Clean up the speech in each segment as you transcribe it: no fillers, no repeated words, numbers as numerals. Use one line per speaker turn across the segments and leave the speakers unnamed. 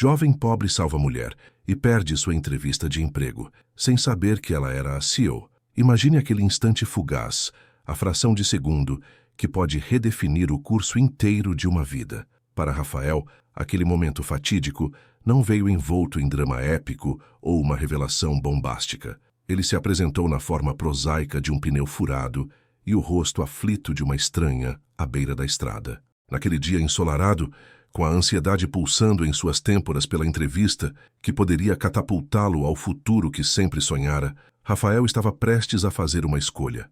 Jovem pobre salva-mulher e perde sua entrevista de emprego, sem saber que ela era a CEO. Imagine aquele instante fugaz, a fração de segundo, que pode redefinir o curso inteiro de uma vida. Para Rafael, aquele momento fatídico não veio envolto em drama épico ou uma revelação bombástica. Ele se apresentou na forma prosaica de um pneu furado e o rosto aflito de uma estranha à beira da estrada. Naquele dia ensolarado, com a ansiedade pulsando em suas têmporas pela entrevista que poderia catapultá-lo ao futuro que sempre sonhara, Rafael estava prestes a fazer uma escolha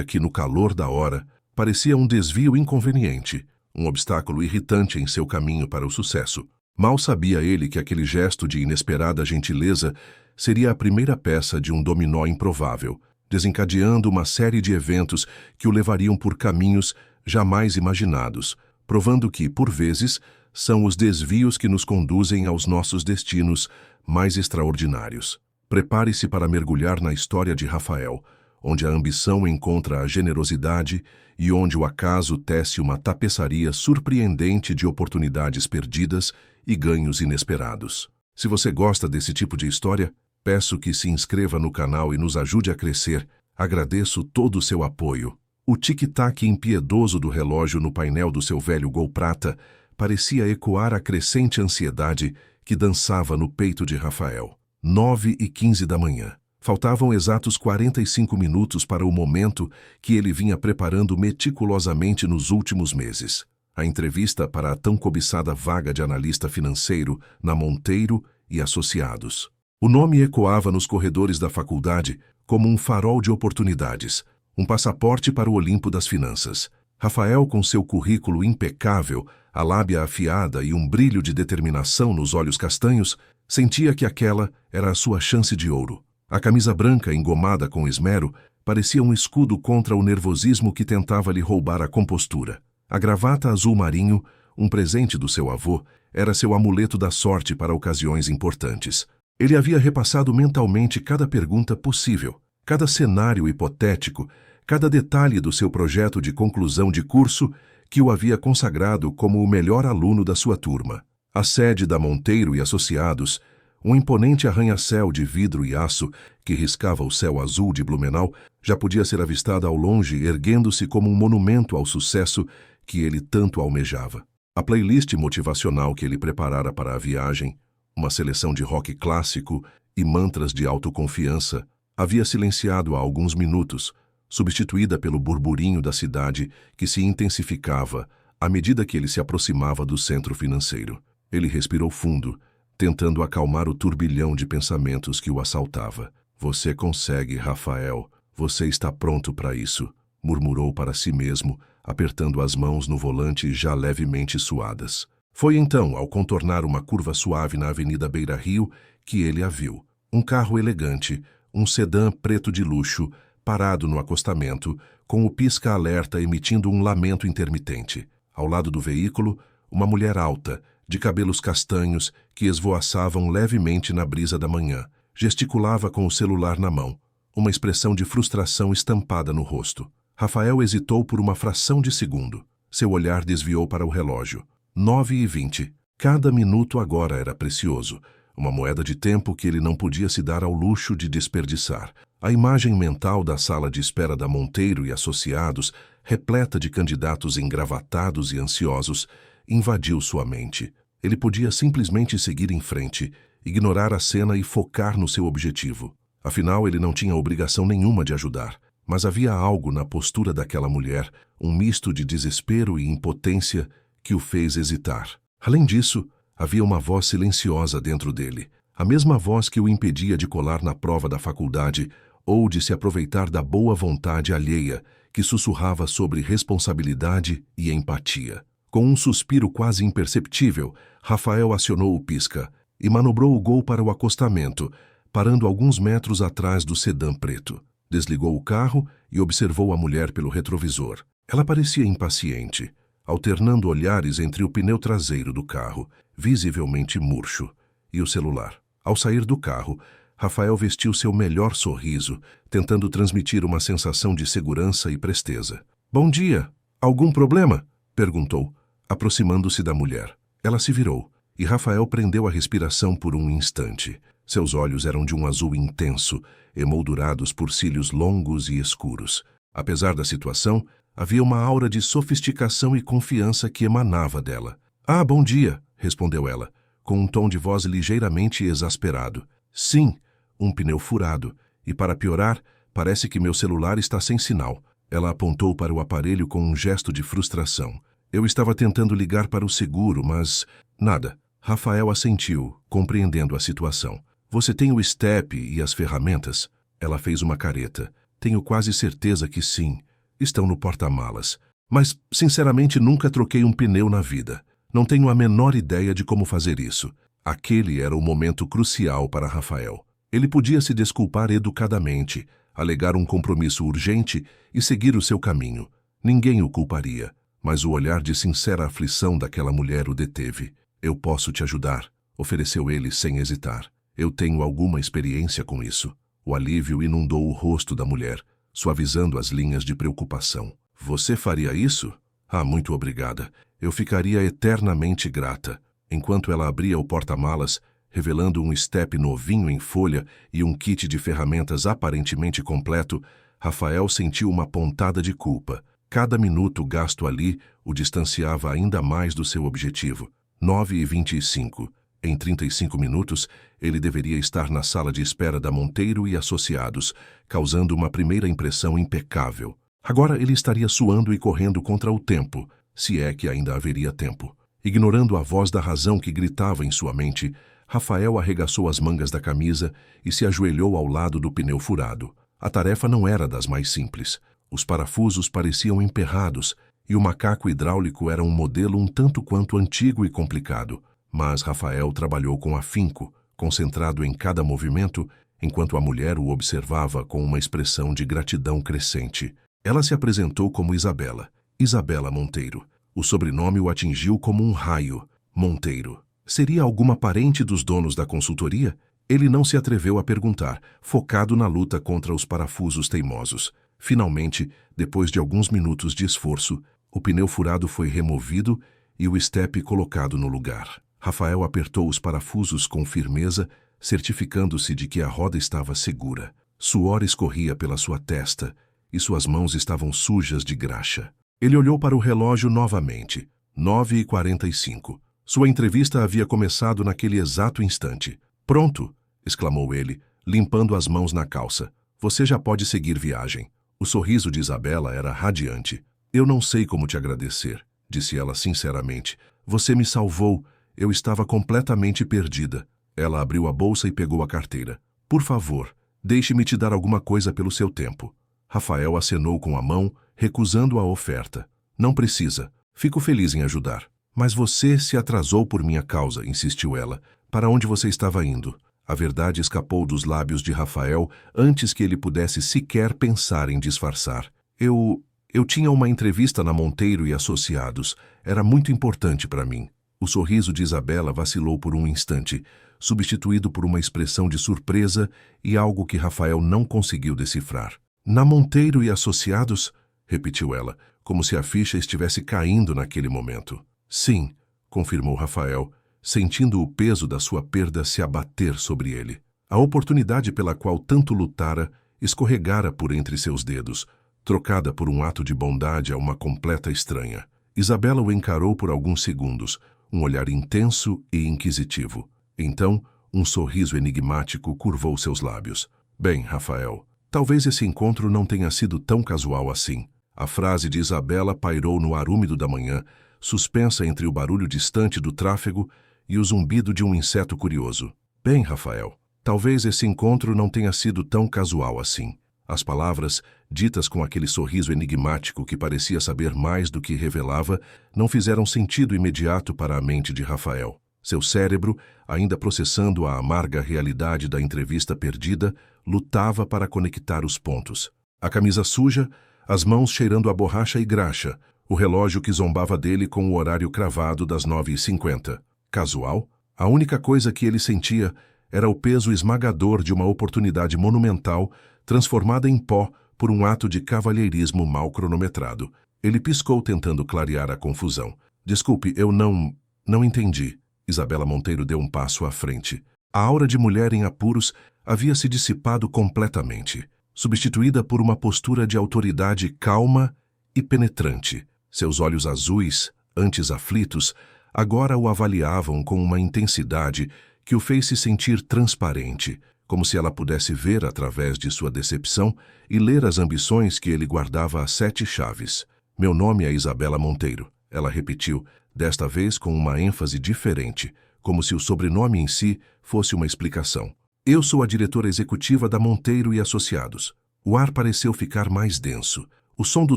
que, no calor da hora, parecia um desvio inconveniente, um obstáculo irritante em seu caminho para o sucesso. Mal sabia ele que aquele gesto de inesperada gentileza seria a primeira peça de um dominó improvável, desencadeando uma série de eventos que o levariam por caminhos jamais imaginados, provando que, por vezes, são os desvios que nos conduzem aos nossos destinos mais extraordinários. Prepare-se para mergulhar na história de Rafael, onde a ambição encontra a generosidade e onde o acaso tece uma tapeçaria surpreendente de oportunidades perdidas e ganhos inesperados. Se você gosta desse tipo de história, peço que se inscreva no canal e nos ajude a crescer. Agradeço todo o seu apoio. O tic-tac impiedoso do relógio no painel do seu velho Gol prata parecia ecoar a crescente ansiedade que dançava no peito de Rafael. 9h15 da manhã. Faltavam exatos 45 minutos para o momento que ele vinha preparando meticulosamente nos últimos meses. A entrevista para a tão cobiçada vaga de analista financeiro na Monteiro e Associados. O nome ecoava nos corredores da faculdade como um farol de oportunidades, um passaporte para o Olimpo das finanças. Rafael, com seu currículo impecável, a lábia afiada e um brilho de determinação nos olhos castanhos, sentia que aquela era a sua chance de ouro. A camisa branca, engomada com esmero, parecia um escudo contra o nervosismo que tentava lhe roubar a compostura. A gravata azul marinho, um presente do seu avô, era seu amuleto da sorte para ocasiões importantes. Ele havia repassado mentalmente cada pergunta possível, cada cenário hipotético, cada detalhe do seu projeto de conclusão de curso que o havia consagrado como o melhor aluno da sua turma. A sede da Monteiro e Associados, um imponente arranha-céu de vidro e aço que riscava o céu azul de Blumenau, já podia ser avistada ao longe, erguendo-se como um monumento ao sucesso que ele tanto almejava. A playlist motivacional que ele preparara para a viagem, uma seleção de rock clássico e mantras de autoconfiança, havia silenciado há alguns minutos, substituída pelo burburinho da cidade que se intensificava à medida que ele se aproximava do centro financeiro. Ele respirou fundo, tentando acalmar o turbilhão de pensamentos que o assaltava. "Você consegue, Rafael. Você está pronto para isso", murmurou para si mesmo, apertando as mãos no volante já levemente suadas. Foi então, ao contornar uma curva suave na Avenida Beira Rio, que ele a viu. Um carro elegante, um sedã preto de luxo, parado no acostamento, com o pisca-alerta emitindo um lamento intermitente. Ao lado do veículo, uma mulher alta, de cabelos castanhos que esvoaçavam levemente na brisa da manhã, gesticulava com o celular na mão, uma expressão de frustração estampada no rosto. Rafael hesitou por uma fração de segundo. Seu olhar desviou para o relógio. 9h20. Cada minuto agora era precioso, uma moeda de tempo que ele não podia se dar ao luxo de desperdiçar. A imagem mental da sala de espera da Monteiro e Associados, repleta de candidatos engravatados e ansiosos, invadiu sua mente. Ele podia simplesmente seguir em frente, ignorar a cena e focar no seu objetivo. Afinal, ele não tinha obrigação nenhuma de ajudar, mas havia algo na postura daquela mulher, um misto de desespero e impotência que o fez hesitar. Além disso, havia uma voz silenciosa dentro dele, a mesma voz que o impedia de colar na prova da faculdade ou de se aproveitar da boa vontade alheia que sussurrava sobre responsabilidade e empatia. Com um suspiro quase imperceptível, Rafael acionou o pisca e manobrou o Gol para o acostamento, parando alguns metros atrás do sedã preto. Desligou o carro e observou a mulher pelo retrovisor. Ela parecia impaciente, alternando olhares entre o pneu traseiro do carro, visivelmente murcho, e o celular. Ao sair do carro, Rafael vestiu seu melhor sorriso, tentando transmitir uma sensação de segurança e presteza. "Bom dia! Algum problema?" perguntou, aproximando-se da mulher. Ela se virou, e Rafael prendeu a respiração por um instante. Seus olhos eram de um azul intenso, emoldurados por cílios longos e escuros. Apesar da situação, havia uma aura de sofisticação e confiança que emanava dela. "Ah, bom dia", respondeu ela, com um tom de voz ligeiramente exasperado. "Sim, um pneu furado, e para piorar, parece que meu celular está sem sinal." Ela apontou para o aparelho com um gesto de frustração. "Eu estava tentando ligar para o seguro, mas... nada." Rafael assentiu, compreendendo a situação. "Você tem o step e as ferramentas?" Ela fez uma careta. "Tenho quase certeza que sim. Estão no porta-malas. Mas, sinceramente, nunca troquei um pneu na vida. Não tenho a menor ideia de como fazer isso." Aquele era o momento crucial para Rafael. Ele podia se desculpar educadamente, alegar um compromisso urgente e seguir o seu caminho. Ninguém o culparia, mas o olhar de sincera aflição daquela mulher o deteve. "Eu posso te ajudar", ofereceu ele sem hesitar. "Eu tenho alguma experiência com isso." O alívio inundou o rosto da mulher, suavizando as linhas de preocupação. "Você faria isso? Ah, muito obrigada. Eu ficaria eternamente grata." Enquanto ela abria o porta-malas, revelando um step novinho em folha e um kit de ferramentas aparentemente completo, Rafael sentiu uma pontada de culpa. Cada minuto gasto ali o distanciava ainda mais do seu objetivo. 9h25. Em 35 minutos, ele deveria estar na sala de espera da Monteiro e Associados, causando uma primeira impressão impecável. Agora ele estaria suando e correndo contra o tempo, se é que ainda haveria tempo. Ignorando a voz da razão que gritava em sua mente, Rafael arregaçou as mangas da camisa e se ajoelhou ao lado do pneu furado. A tarefa não era das mais simples. Os parafusos pareciam emperrados e o macaco hidráulico era um modelo um tanto quanto antigo e complicado. Mas Rafael trabalhou com afinco, concentrado em cada movimento, enquanto a mulher o observava com uma expressão de gratidão crescente. Ela se apresentou como Isabela. Isabela Monteiro. O sobrenome o atingiu como um raio. Monteiro. Seria alguma parente dos donos da consultoria? Ele não se atreveu a perguntar, focado na luta contra os parafusos teimosos. Finalmente, depois de alguns minutos de esforço, o pneu furado foi removido e o step colocado no lugar. Rafael apertou os parafusos com firmeza, certificando-se de que a roda estava segura. Suor escorria pela sua testa e suas mãos estavam sujas de graxa. Ele olhou para o relógio novamente. 9h45. Sua entrevista havia começado naquele exato instante. "Pronto!" exclamou ele, limpando as mãos na calça. "Você já pode seguir viagem." O sorriso de Isabela era radiante. "Eu não sei como te agradecer", disse ela sinceramente. "Você me salvou. Eu estava completamente perdida." Ela abriu a bolsa e pegou a carteira. "Por favor, deixe-me te dar alguma coisa pelo seu tempo." Rafael acenou com a mão, recusando a oferta. "Não precisa. Fico feliz em ajudar." "Mas você se atrasou por minha causa", insistiu ela. "Para onde você estava indo?" A verdade escapou dos lábios de Rafael antes que ele pudesse sequer pensar em disfarçar. Eu tinha uma entrevista na Monteiro e Associados. Era muito importante para mim." O sorriso de Isabela vacilou por um instante, substituído por uma expressão de surpresa e algo que Rafael não conseguiu decifrar. "Na Monteiro e Associados?" repetiu ela, como se a ficha estivesse caindo naquele momento. "Sim", confirmou Rafael, sentindo o peso da sua perda se abater sobre ele. A oportunidade pela qual tanto lutara escorregara por entre seus dedos, trocada por um ato de bondade a uma completa estranha. Isabela o encarou por alguns segundos, um olhar intenso e inquisitivo. Então, um sorriso enigmático curvou seus lábios. "Bem, Rafael, talvez esse encontro não tenha sido tão casual assim." A frase de Isabela pairou no ar úmido da manhã, suspensa entre o barulho distante do tráfego e o zumbido de um inseto curioso. "Bem, Rafael, talvez esse encontro não tenha sido tão casual assim." As palavras, ditas com aquele sorriso enigmático que parecia saber mais do que revelava, não fizeram sentido imediato para a mente de Rafael. Seu cérebro, ainda processando a amarga realidade da entrevista perdida, lutava para conectar os pontos. A camisa suja, as mãos cheirando a borracha e graxa, o relógio que zombava dele com o horário cravado das 9h50. Casual? A única coisa que ele sentia era o peso esmagador de uma oportunidade monumental transformada em pó por um ato de cavalheirismo mal cronometrado. Ele piscou tentando clarear a confusão. "Desculpe, eu não entendi." Isabela Monteiro deu um passo à frente. A aura de mulher em apuros havia se dissipado completamente, substituída por uma postura de autoridade calma e penetrante. Seus olhos azuis, antes aflitos, agora o avaliavam com uma intensidade que o fez se sentir transparente, como se ela pudesse ver através de sua decepção e ler as ambições que ele guardava a 7 chaves. Meu nome é Isabela Monteiro, ela repetiu, desta vez com uma ênfase diferente, como se o sobrenome em si fosse uma explicação. Eu sou a diretora executiva da Monteiro e Associados. O ar pareceu ficar mais denso. O som do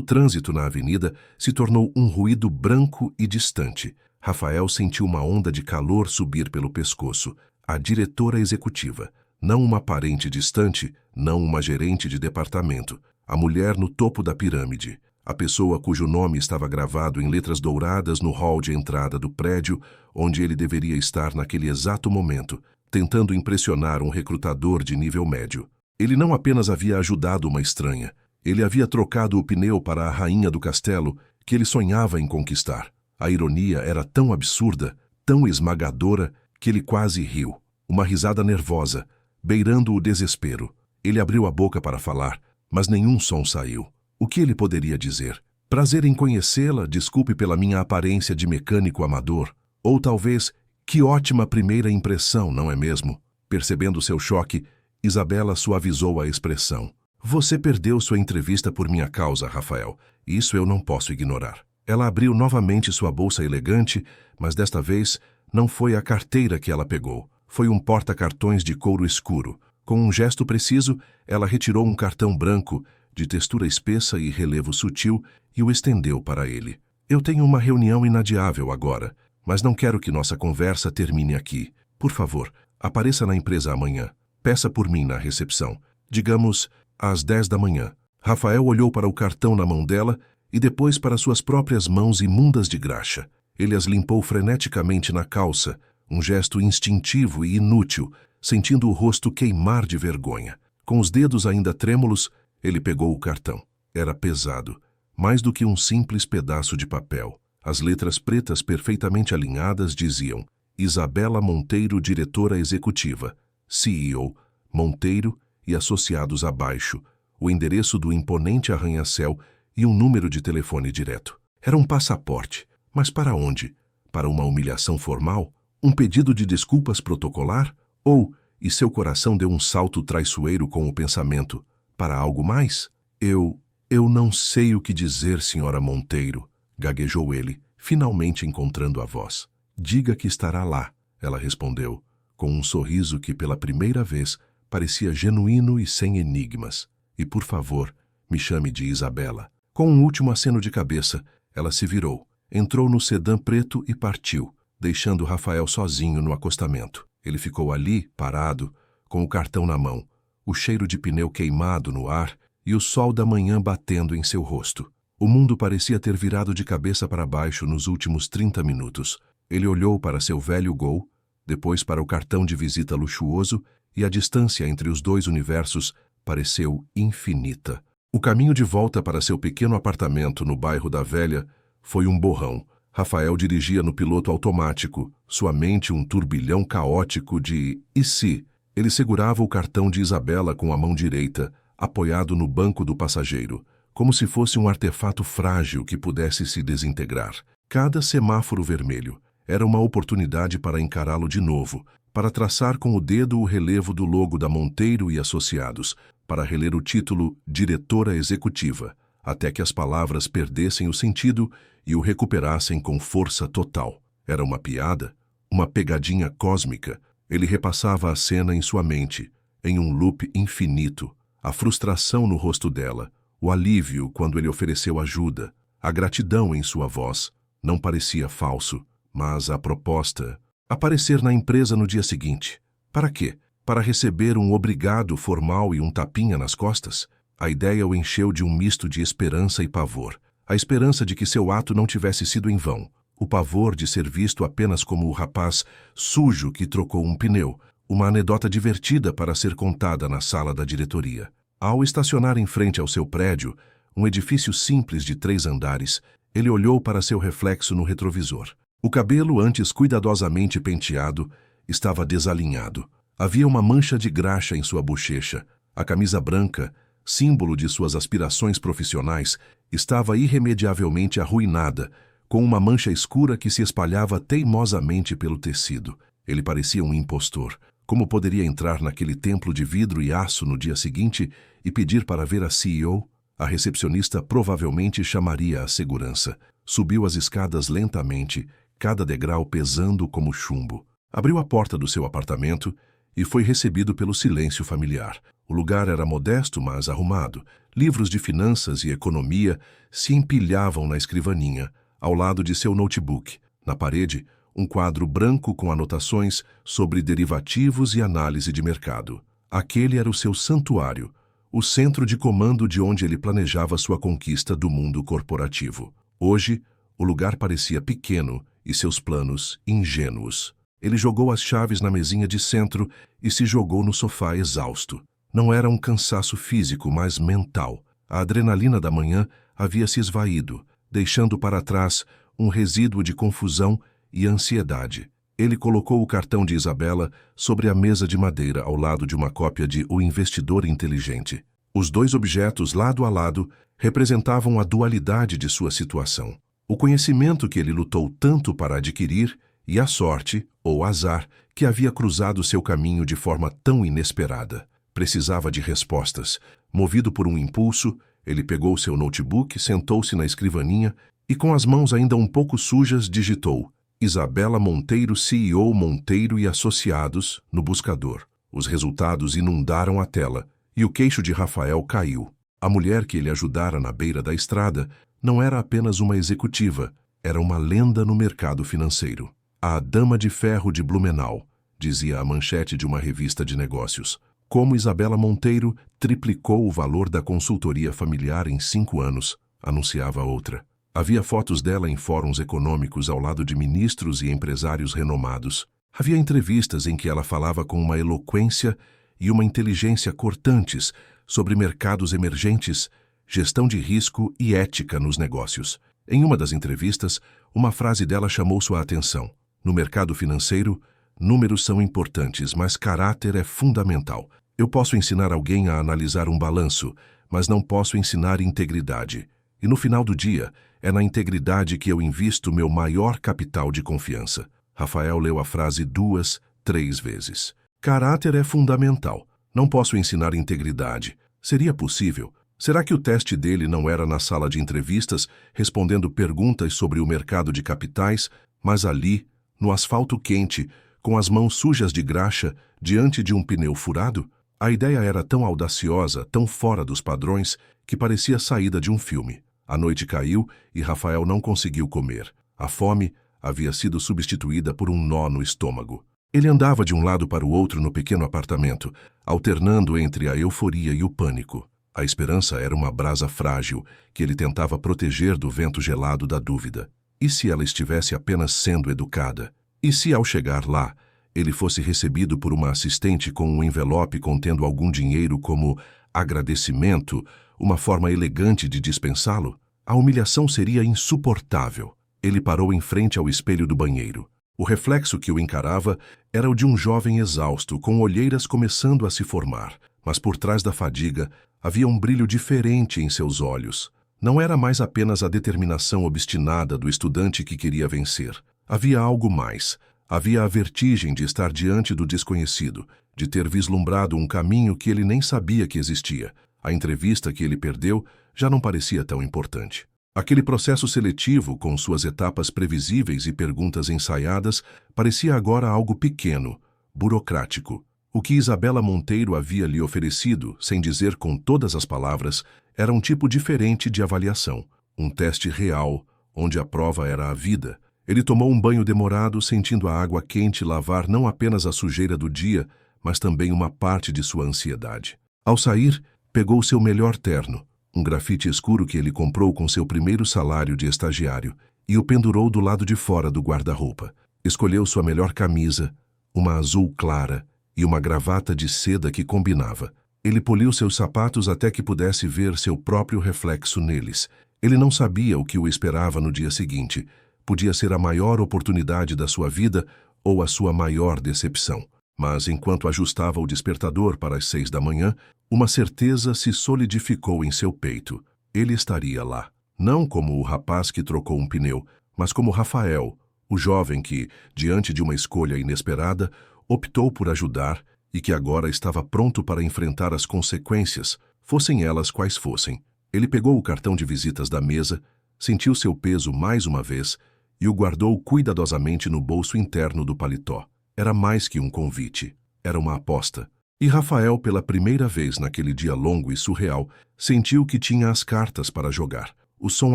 trânsito na avenida se tornou um ruído branco e distante. Rafael sentiu uma onda de calor subir pelo pescoço. A diretora executiva. Não uma parente distante, não uma gerente de departamento. A mulher no topo da pirâmide. A pessoa cujo nome estava gravado em letras douradas no hall de entrada do prédio, onde ele deveria estar naquele exato momento, tentando impressionar um recrutador de nível médio. Ele não apenas havia ajudado uma estranha, ele havia trocado o pneu para a rainha do castelo que ele sonhava em conquistar. A ironia era tão absurda, tão esmagadora, que ele quase riu. Uma risada nervosa, beirando o desespero. Ele abriu a boca para falar, mas nenhum som saiu. O que ele poderia dizer? Prazer em conhecê-la, desculpe pela minha aparência de mecânico amador. Ou talvez, que ótima primeira impressão, não é mesmo? Percebendo seu choque, Isabela suavizou a expressão. Você perdeu sua entrevista por minha causa, Rafael. Isso eu não posso ignorar. Ela abriu novamente sua bolsa elegante, mas desta vez não foi a carteira que ela pegou. Foi um porta-cartões de couro escuro. Com um gesto preciso, ela retirou um cartão branco, de textura espessa e relevo sutil, e o estendeu para ele. Eu tenho uma reunião inadiável agora, mas não quero que nossa conversa termine aqui. Por favor, apareça na empresa amanhã. Peça por mim na recepção. Digamos, às 10 da manhã. Rafael olhou para o cartão na mão dela e depois para suas próprias mãos imundas de graxa. Ele as limpou freneticamente na calça, um gesto instintivo e inútil, sentindo o rosto queimar de vergonha. Com os dedos ainda trêmulos, ele pegou o cartão. Era pesado, mais do que um simples pedaço de papel. As letras pretas perfeitamente alinhadas diziam Isabela Monteiro, diretora executiva, CEO, Monteiro e associados abaixo, o endereço do imponente arranha-céu e um número de telefone direto. Era um passaporte, mas para onde? Para uma humilhação formal? Um pedido de desculpas protocolar? Ou, e seu coração deu um salto traiçoeiro com o pensamento, para algo mais? Eu não sei o que dizer, senhora Monteiro, gaguejou ele, finalmente encontrando a voz. Diga que estará lá, ela respondeu, com um sorriso que pela primeira vez parecia genuíno e sem enigmas. E por favor, me chame de Isabela. Com um último aceno de cabeça, ela se virou, entrou no sedã preto e partiu, deixando Rafael sozinho no acostamento. Ele ficou ali, parado, com o cartão na mão, o cheiro de pneu queimado no ar e o sol da manhã batendo em seu rosto. O mundo parecia ter virado de cabeça para baixo nos últimos 30 minutos. Ele olhou para seu velho Gol, depois para o cartão de visita luxuoso, e a distância entre os dois universos pareceu infinita. O caminho de volta para seu pequeno apartamento no bairro da Velha foi um borrão. Rafael dirigia no piloto automático, sua mente um turbilhão caótico de "e se?". Ele segurava o cartão de Isabela com a mão direita, apoiado no banco do passageiro, como se fosse um artefato frágil que pudesse se desintegrar. Cada semáforo vermelho era uma oportunidade para encará-lo de novo, para traçar com o dedo o relevo do logo da Monteiro e Associados, para reler o título Diretora Executiva, até que as palavras perdessem o sentido e o recuperassem com força total. Era uma piada, uma pegadinha cósmica. Ele repassava a cena em sua mente, em um loop infinito, a frustração no rosto dela, o alívio quando ele ofereceu ajuda, a gratidão em sua voz. Não parecia falso, mas a proposta... Aparecer na empresa no dia seguinte. Para quê? Para receber um obrigado formal e um tapinha nas costas? A ideia o encheu de um misto de esperança e pavor. A esperança de que seu ato não tivesse sido em vão. O pavor de ser visto apenas como o rapaz sujo que trocou um pneu, uma anedota divertida para ser contada na sala da diretoria. Ao estacionar em frente ao seu prédio, um edifício simples de 3 andares, ele olhou para seu reflexo no retrovisor. O cabelo, antes cuidadosamente penteado, estava desalinhado. Havia uma mancha de graxa em sua bochecha. A camisa branca, símbolo de suas aspirações profissionais, estava irremediavelmente arruinada, com uma mancha escura que se espalhava teimosamente pelo tecido. Ele parecia um impostor. Como poderia entrar naquele templo de vidro e aço no dia seguinte e pedir para ver a CEO? A recepcionista provavelmente chamaria a segurança. Subiu as escadas lentamente, cada degrau pesando como chumbo. Abriu a porta do seu apartamento e foi recebido pelo silêncio familiar. O lugar era modesto, mas arrumado. Livros de finanças e economia se empilhavam na escrivaninha, ao lado de seu notebook. Na parede, um quadro branco com anotações sobre derivativos e análise de mercado. Aquele era o seu santuário, o centro de comando de onde ele planejava sua conquista do mundo corporativo. Hoje, o lugar parecia pequeno e seus planos ingênuos. Ele jogou as chaves na mesinha de centro e se jogou no sofá exausto. Não era um cansaço físico, mas mental. A adrenalina da manhã havia se esvaído, deixando para trás um resíduo de confusão e ansiedade. Ele colocou o cartão de Isabela sobre a mesa de madeira ao lado de uma cópia de O Investidor Inteligente. Os dois objetos, lado a lado, representavam a dualidade de sua situação. O conhecimento que ele lutou tanto para adquirir e a sorte, ou azar, que havia cruzado seu caminho de forma tão inesperada. Precisava de respostas. Movido por um impulso, ele pegou seu notebook, sentou-se na escrivaninha e, com as mãos ainda um pouco sujas, digitou Isabela Monteiro, CEO Monteiro e Associados, no buscador. Os resultados inundaram a tela e o queixo de Rafael caiu. A mulher que ele ajudara na beira da estrada não era apenas uma executiva, era uma lenda no mercado financeiro. A Dama de Ferro de Blumenau, dizia a manchete de uma revista de negócios. Como Isabela Monteiro triplicou o valor da consultoria familiar em 5 anos, anunciava outra. Havia fotos dela em fóruns econômicos ao lado de ministros e empresários renomados. Havia entrevistas em que ela falava com uma eloquência e uma inteligência cortantes sobre mercados emergentes, gestão de risco e ética nos negócios. Em uma das entrevistas, uma frase dela chamou sua atenção. No mercado financeiro, números são importantes, mas caráter é fundamental. Eu posso ensinar alguém a analisar um balanço, mas não posso ensinar integridade. E no final do dia, é na integridade que eu invisto meu maior capital de confiança. Rafael leu a frase 2, 3 vezes. Caráter é fundamental. Não posso ensinar integridade. Seria possível? Será que o teste dele não era na sala de entrevistas, respondendo perguntas sobre o mercado de capitais, mas ali, no asfalto quente, com as mãos sujas de graxa, diante de um pneu furado? A ideia era tão audaciosa, tão fora dos padrões, que parecia saída de um filme. A noite caiu e Rafael não conseguiu comer. A fome havia sido substituída por um nó no estômago. Ele andava de um lado para o outro no pequeno apartamento, alternando entre a euforia e o pânico. A esperança era uma brasa frágil que ele tentava proteger do vento gelado da dúvida. E se ela estivesse apenas sendo educada? E se, ao chegar lá, ele fosse recebido por uma assistente com um envelope contendo algum dinheiro como agradecimento, uma forma elegante de dispensá-lo? A humilhação seria insuportável. Ele parou em frente ao espelho do banheiro. O reflexo que o encarava era o de um jovem exausto, com olheiras começando a se formar, mas por trás da fadiga havia um brilho diferente em seus olhos. Não era mais apenas a determinação obstinada do estudante que queria vencer. Havia algo mais. Havia a vertigem de estar diante do desconhecido, de ter vislumbrado um caminho que ele nem sabia que existia. A entrevista que ele perdeu já não parecia tão importante. Aquele processo seletivo, com suas etapas previsíveis e perguntas ensaiadas, parecia agora algo pequeno, burocrático. O que Isabela Monteiro havia lhe oferecido, sem dizer com todas as palavras, era um tipo diferente de avaliação, um teste real, onde a prova era a vida. Ele tomou um banho demorado, sentindo a água quente lavar não apenas a sujeira do dia, mas também uma parte de sua ansiedade. Ao sair, pegou seu melhor terno, um grafite escuro que ele comprou com seu primeiro salário de estagiário, e o pendurou do lado de fora do guarda-roupa. Escolheu sua melhor camisa, uma azul clara, e uma gravata de seda que combinava. Ele poliu seus sapatos até que pudesse ver seu próprio reflexo neles. Ele não sabia o que o esperava no dia seguinte, Podia ser a maior oportunidade da sua vida ou a sua maior decepção. Mas enquanto ajustava o despertador para as 6 da manhã, uma certeza se solidificou em seu peito. Ele estaria lá. Não como o rapaz que trocou um pneu, mas como Rafael, o jovem que, diante de uma escolha inesperada, optou por ajudar e que agora estava pronto para enfrentar as consequências, fossem elas quais fossem. Ele pegou o cartão de visitas da mesa, sentiu seu peso mais uma vez e o guardou cuidadosamente no bolso interno do paletó. Era mais que um convite, era uma aposta. E Rafael, pela primeira vez naquele dia longo e surreal, sentiu que tinha as cartas para jogar. O som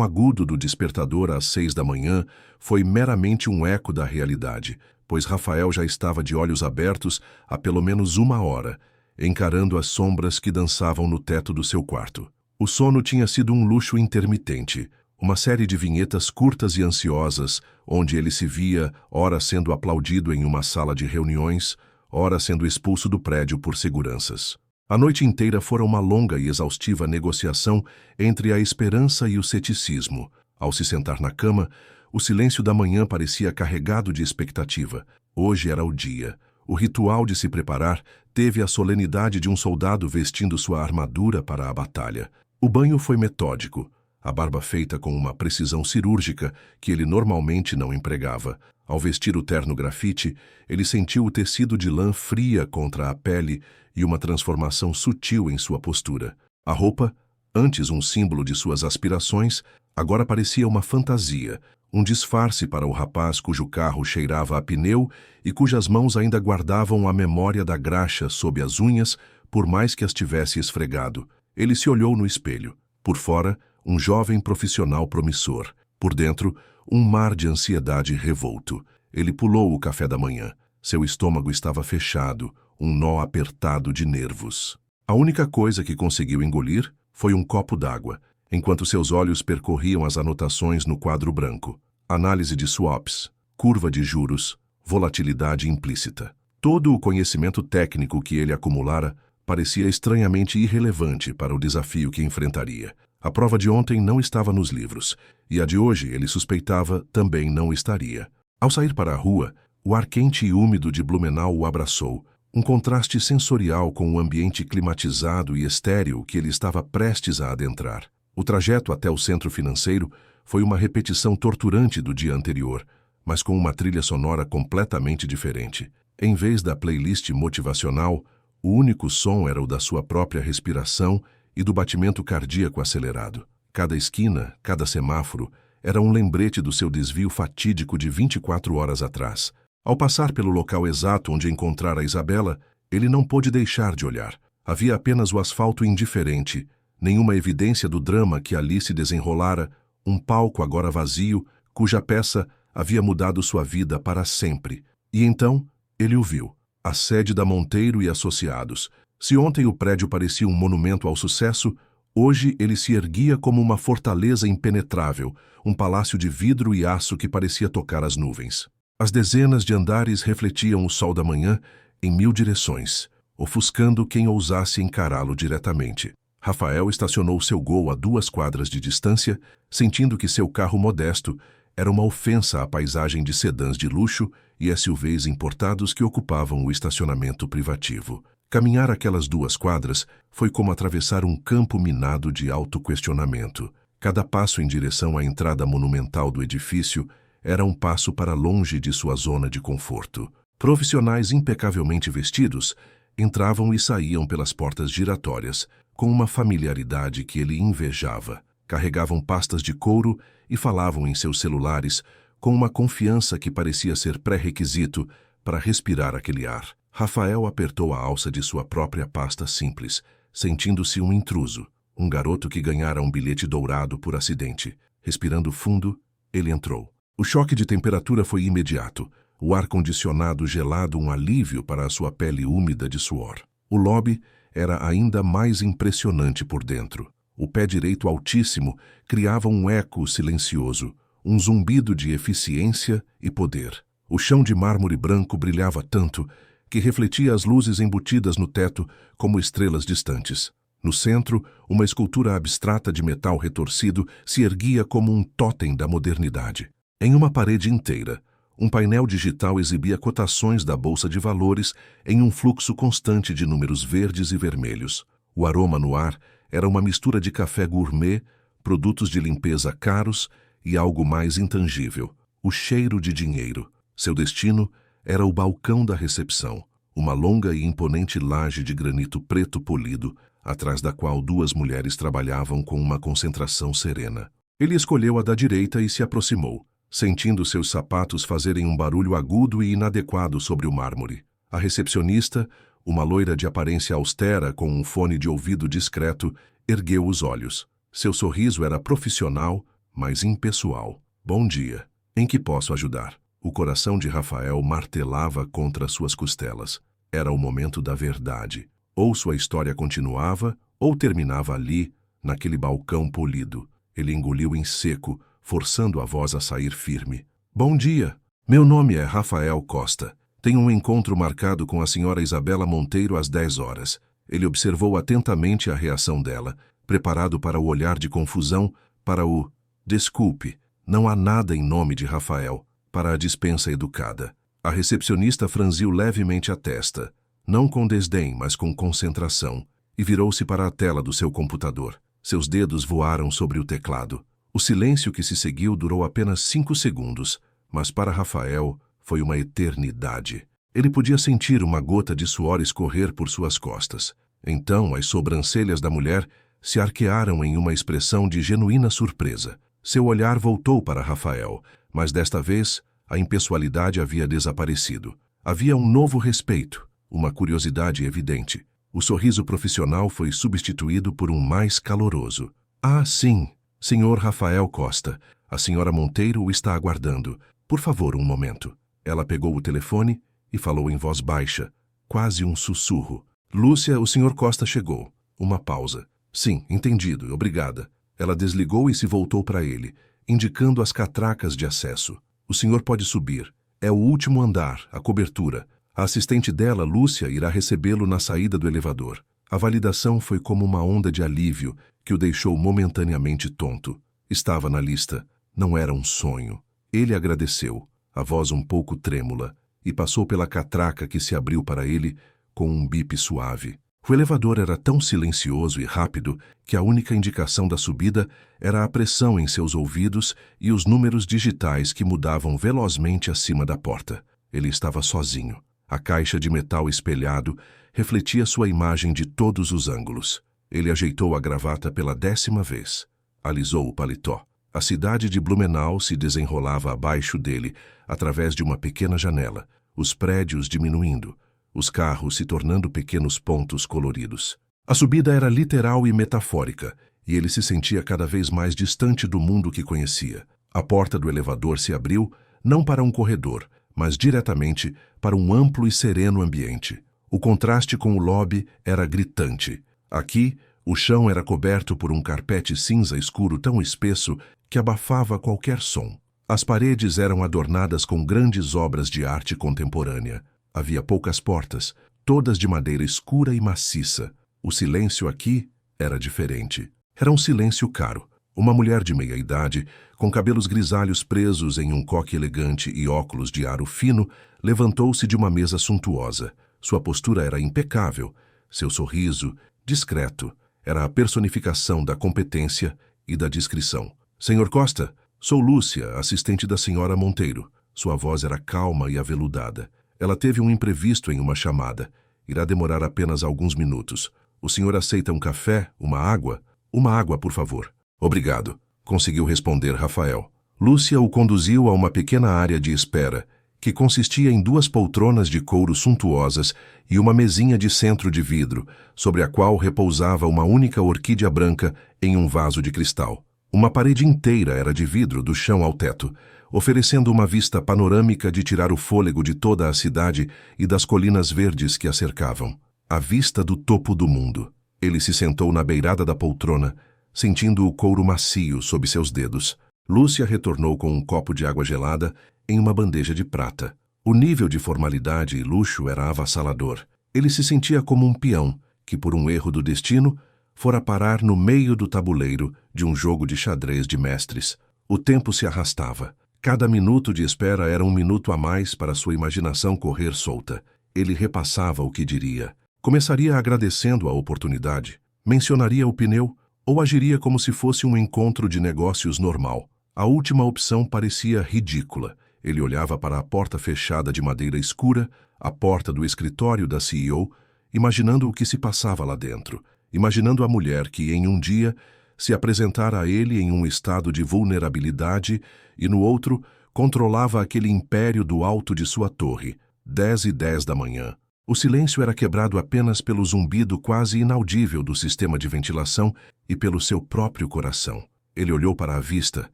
agudo do despertador às 6 da manhã foi meramente um eco da realidade, pois Rafael já estava de olhos abertos há pelo menos 1 hora, encarando as sombras que dançavam no teto do seu quarto. O sono tinha sido um luxo intermitente, uma série de vinhetas curtas e ansiosas, onde ele se via, ora sendo aplaudido em uma sala de reuniões, ora sendo expulso do prédio por seguranças. A noite inteira fora uma longa e exaustiva negociação entre a esperança e o ceticismo. Ao se sentar na cama, o silêncio da manhã parecia carregado de expectativa. Hoje era o dia. O ritual de se preparar teve a solenidade de um soldado vestindo sua armadura para a batalha. O banho foi metódico, a barba feita com uma precisão cirúrgica que ele normalmente não empregava. Ao vestir o terno grafite, ele sentiu o tecido de lã fria contra a pele e uma transformação sutil em sua postura. A roupa, antes um símbolo de suas aspirações, agora parecia uma fantasia, um disfarce para o rapaz cujo carro cheirava a pneu e cujas mãos ainda guardavam a memória da graxa sob as unhas, por mais que as tivesse esfregado. Ele se olhou no espelho. Por fora, um jovem profissional promissor. Por dentro, um mar de ansiedade revolto. Ele pulou o café da manhã. Seu estômago estava fechado, um nó apertado de nervos. A única coisa que conseguiu engolir foi um copo d'água, enquanto seus olhos percorriam as anotações no quadro branco. Análise de swaps, curva de juros, volatilidade implícita. Todo o conhecimento técnico que ele acumulara parecia estranhamente irrelevante para o desafio que enfrentaria. A prova de ontem não estava nos livros, e a de hoje, ele suspeitava, também não estaria. Ao sair para a rua, o ar quente e úmido de Blumenau o abraçou, um contraste sensorial com o ambiente climatizado e estéril que ele estava prestes a adentrar. O trajeto até o centro financeiro foi uma repetição torturante do dia anterior, mas com uma trilha sonora completamente diferente. Em vez da playlist motivacional, o único som era o da sua própria respiração e do batimento cardíaco acelerado. Cada esquina, cada semáforo, era um lembrete do seu desvio fatídico de 24 horas atrás. Ao passar pelo local exato onde encontrara Isabela, ele não pôde deixar de olhar. Havia apenas o asfalto indiferente, nenhuma evidência do drama que ali se desenrolara, um palco agora vazio, cuja peça havia mudado sua vida para sempre. E então, ele o viu. A sede da Monteiro e Associados. Se ontem o prédio parecia um monumento ao sucesso, hoje ele se erguia como uma fortaleza impenetrável, um palácio de vidro e aço que parecia tocar as nuvens. As dezenas de andares refletiam o sol da manhã em 1000 direções, ofuscando quem ousasse encará-lo diretamente. Rafael estacionou seu Gol a 2 quadras de distância, sentindo que seu carro modesto era uma ofensa à paisagem de sedãs de luxo e SUVs importados que ocupavam o estacionamento privativo. Caminhar aquelas 2 quadras foi como atravessar um campo minado de autoquestionamento. Cada passo em direção à entrada monumental do edifício era um passo para longe de sua zona de conforto. Profissionais impecavelmente vestidos entravam e saíam pelas portas giratórias, com uma familiaridade que ele invejava. Carregavam pastas de couro e falavam em seus celulares com uma confiança que parecia ser pré-requisito para respirar aquele ar. Rafael apertou a alça de sua própria pasta simples, sentindo-se um intruso, um garoto que ganhara um bilhete dourado por acidente. Respirando fundo, ele entrou. O choque de temperatura foi imediato. O ar-condicionado gelado um alívio para a sua pele úmida de suor. O lobby era ainda mais impressionante por dentro. O pé direito altíssimo criava um eco silencioso, um zumbido de eficiência e poder. O chão de mármore branco brilhava tanto que refletia as luzes embutidas no teto como estrelas distantes. No centro, uma escultura abstrata de metal retorcido se erguia como um tótem da modernidade. Em uma parede inteira, um painel digital exibia cotações da bolsa de valores em um fluxo constante de números verdes e vermelhos. O aroma no ar era uma mistura de café gourmet, produtos de limpeza caros e algo mais intangível, o cheiro de dinheiro. Seu destino era o balcão da recepção, uma longa e imponente laje de granito preto polido, atrás da qual duas mulheres trabalhavam com uma concentração serena. Ele escolheu a da direita e se aproximou, sentindo seus sapatos fazerem um barulho agudo e inadequado sobre o mármore. A recepcionista, uma loira de aparência austera com um fone de ouvido discreto, ergueu os olhos. Seu sorriso era profissional, mas impessoal. Bom dia. Em que posso ajudar? O coração de Rafael martelava contra suas costelas. Era o momento da verdade. Ou sua história continuava, ou terminava ali, naquele balcão polido. Ele engoliu em seco, forçando a voz a sair firme. Bom dia. Meu nome é Rafael Costa. Tenho um encontro marcado com a senhora Isabela Monteiro às 10 horas. Ele observou atentamente a reação dela, preparado para o olhar de confusão, para o desculpe, não há nada em nome de Rafael, para a dispensa educada. A recepcionista franziu levemente a testa, não com desdém, mas com concentração, e virou-se para a tela do seu computador. Seus dedos voaram sobre o teclado. O silêncio que se seguiu durou apenas 5 segundos, mas para Rafael foi uma eternidade. Ele podia sentir uma gota de suor escorrer por suas costas. Então as sobrancelhas da mulher se arquearam em uma expressão de genuína surpresa. Seu olhar voltou para Rafael, mas desta vez a impessoalidade havia desaparecido. Havia um novo respeito, uma curiosidade evidente. O sorriso profissional foi substituído por um mais caloroso. Ah, sim, senhor Rafael Costa, a senhora Monteiro o está aguardando. Por favor, um momento. Ela pegou o telefone e falou em voz baixa, quase um sussurro. Lúcia, o senhor Costa chegou. Uma pausa. Sim, entendido, obrigada. Ela desligou e se voltou para ele, indicando as catracas de acesso. O senhor pode subir. É o último andar, a cobertura. A assistente dela, Lúcia, irá recebê-lo na saída do elevador. A validação foi como uma onda de alívio que o deixou momentaneamente tonto. Estava na lista. Não era um sonho. Ele agradeceu, a voz um pouco trêmula, e passou pela catraca que se abriu para ele com um bip suave. O elevador era tão silencioso e rápido que a única indicação da subida era a pressão em seus ouvidos e os números digitais que mudavam velozmente acima da porta. Ele estava sozinho. A caixa de metal espelhado refletia sua imagem de todos os ângulos. Ele ajeitou a gravata pela 10ª vez. Alisou o paletó. A cidade de Blumenau se desenrolava abaixo dele, através de uma pequena janela, os prédios diminuindo, os carros se tornando pequenos pontos coloridos. A subida era literal e metafórica, e ele se sentia cada vez mais distante do mundo que conhecia. A porta do elevador se abriu, não para um corredor, mas diretamente para um amplo e sereno ambiente. O contraste com o lobby era gritante. Aqui, o chão era coberto por um carpete cinza escuro tão espesso que abafava qualquer som. As paredes eram adornadas com grandes obras de arte contemporânea. Havia poucas portas, todas de madeira escura e maciça. O silêncio aqui era diferente. Era um silêncio caro. Uma mulher de meia-idade, com cabelos grisalhos presos em um coque elegante e óculos de aro fino, levantou-se de uma mesa suntuosa. Sua postura era impecável. Seu sorriso, discreto, era a personificação da competência e da discrição. Senhor Costa, sou Lúcia, assistente da senhora Monteiro. Sua voz era calma e aveludada. Ela teve um imprevisto em uma chamada. Irá demorar apenas alguns minutos. O senhor aceita um café, uma água? Uma água, por favor. Obrigado, conseguiu responder Rafael. Lúcia o conduziu a uma pequena área de espera, que consistia em 2 poltronas de couro suntuosas e uma mesinha de centro de vidro, sobre a qual repousava uma única orquídea branca em um vaso de cristal. Uma parede inteira era de vidro do chão ao teto, oferecendo uma vista panorâmica de tirar o fôlego de toda a cidade e das colinas verdes que a cercavam. A vista do topo do mundo. Ele se sentou na beirada da poltrona, sentindo o couro macio sob seus dedos. Lúcia retornou com um copo de água gelada em uma bandeja de prata. O nível de formalidade e luxo era avassalador. Ele se sentia como um peão que, por um erro do destino, fora parar no meio do tabuleiro de um jogo de xadrez de mestres. O tempo se arrastava. Cada minuto de espera era um minuto a mais para sua imaginação correr solta. Ele repassava o que diria. Começaria agradecendo a oportunidade, mencionaria o pneu ou agiria como se fosse um encontro de negócios normal. A última opção parecia ridícula. Ele olhava para a porta fechada de madeira escura, a porta do escritório da CEO, imaginando o que se passava lá dentro, imaginando a mulher que, em um dia, se apresentara a ele em um estado de vulnerabilidade e, no outro, controlava aquele império do alto de sua torre, 10h10 da manhã. O silêncio era quebrado apenas pelo zumbido quase inaudível do sistema de ventilação e pelo seu próprio coração. Ele olhou para a vista,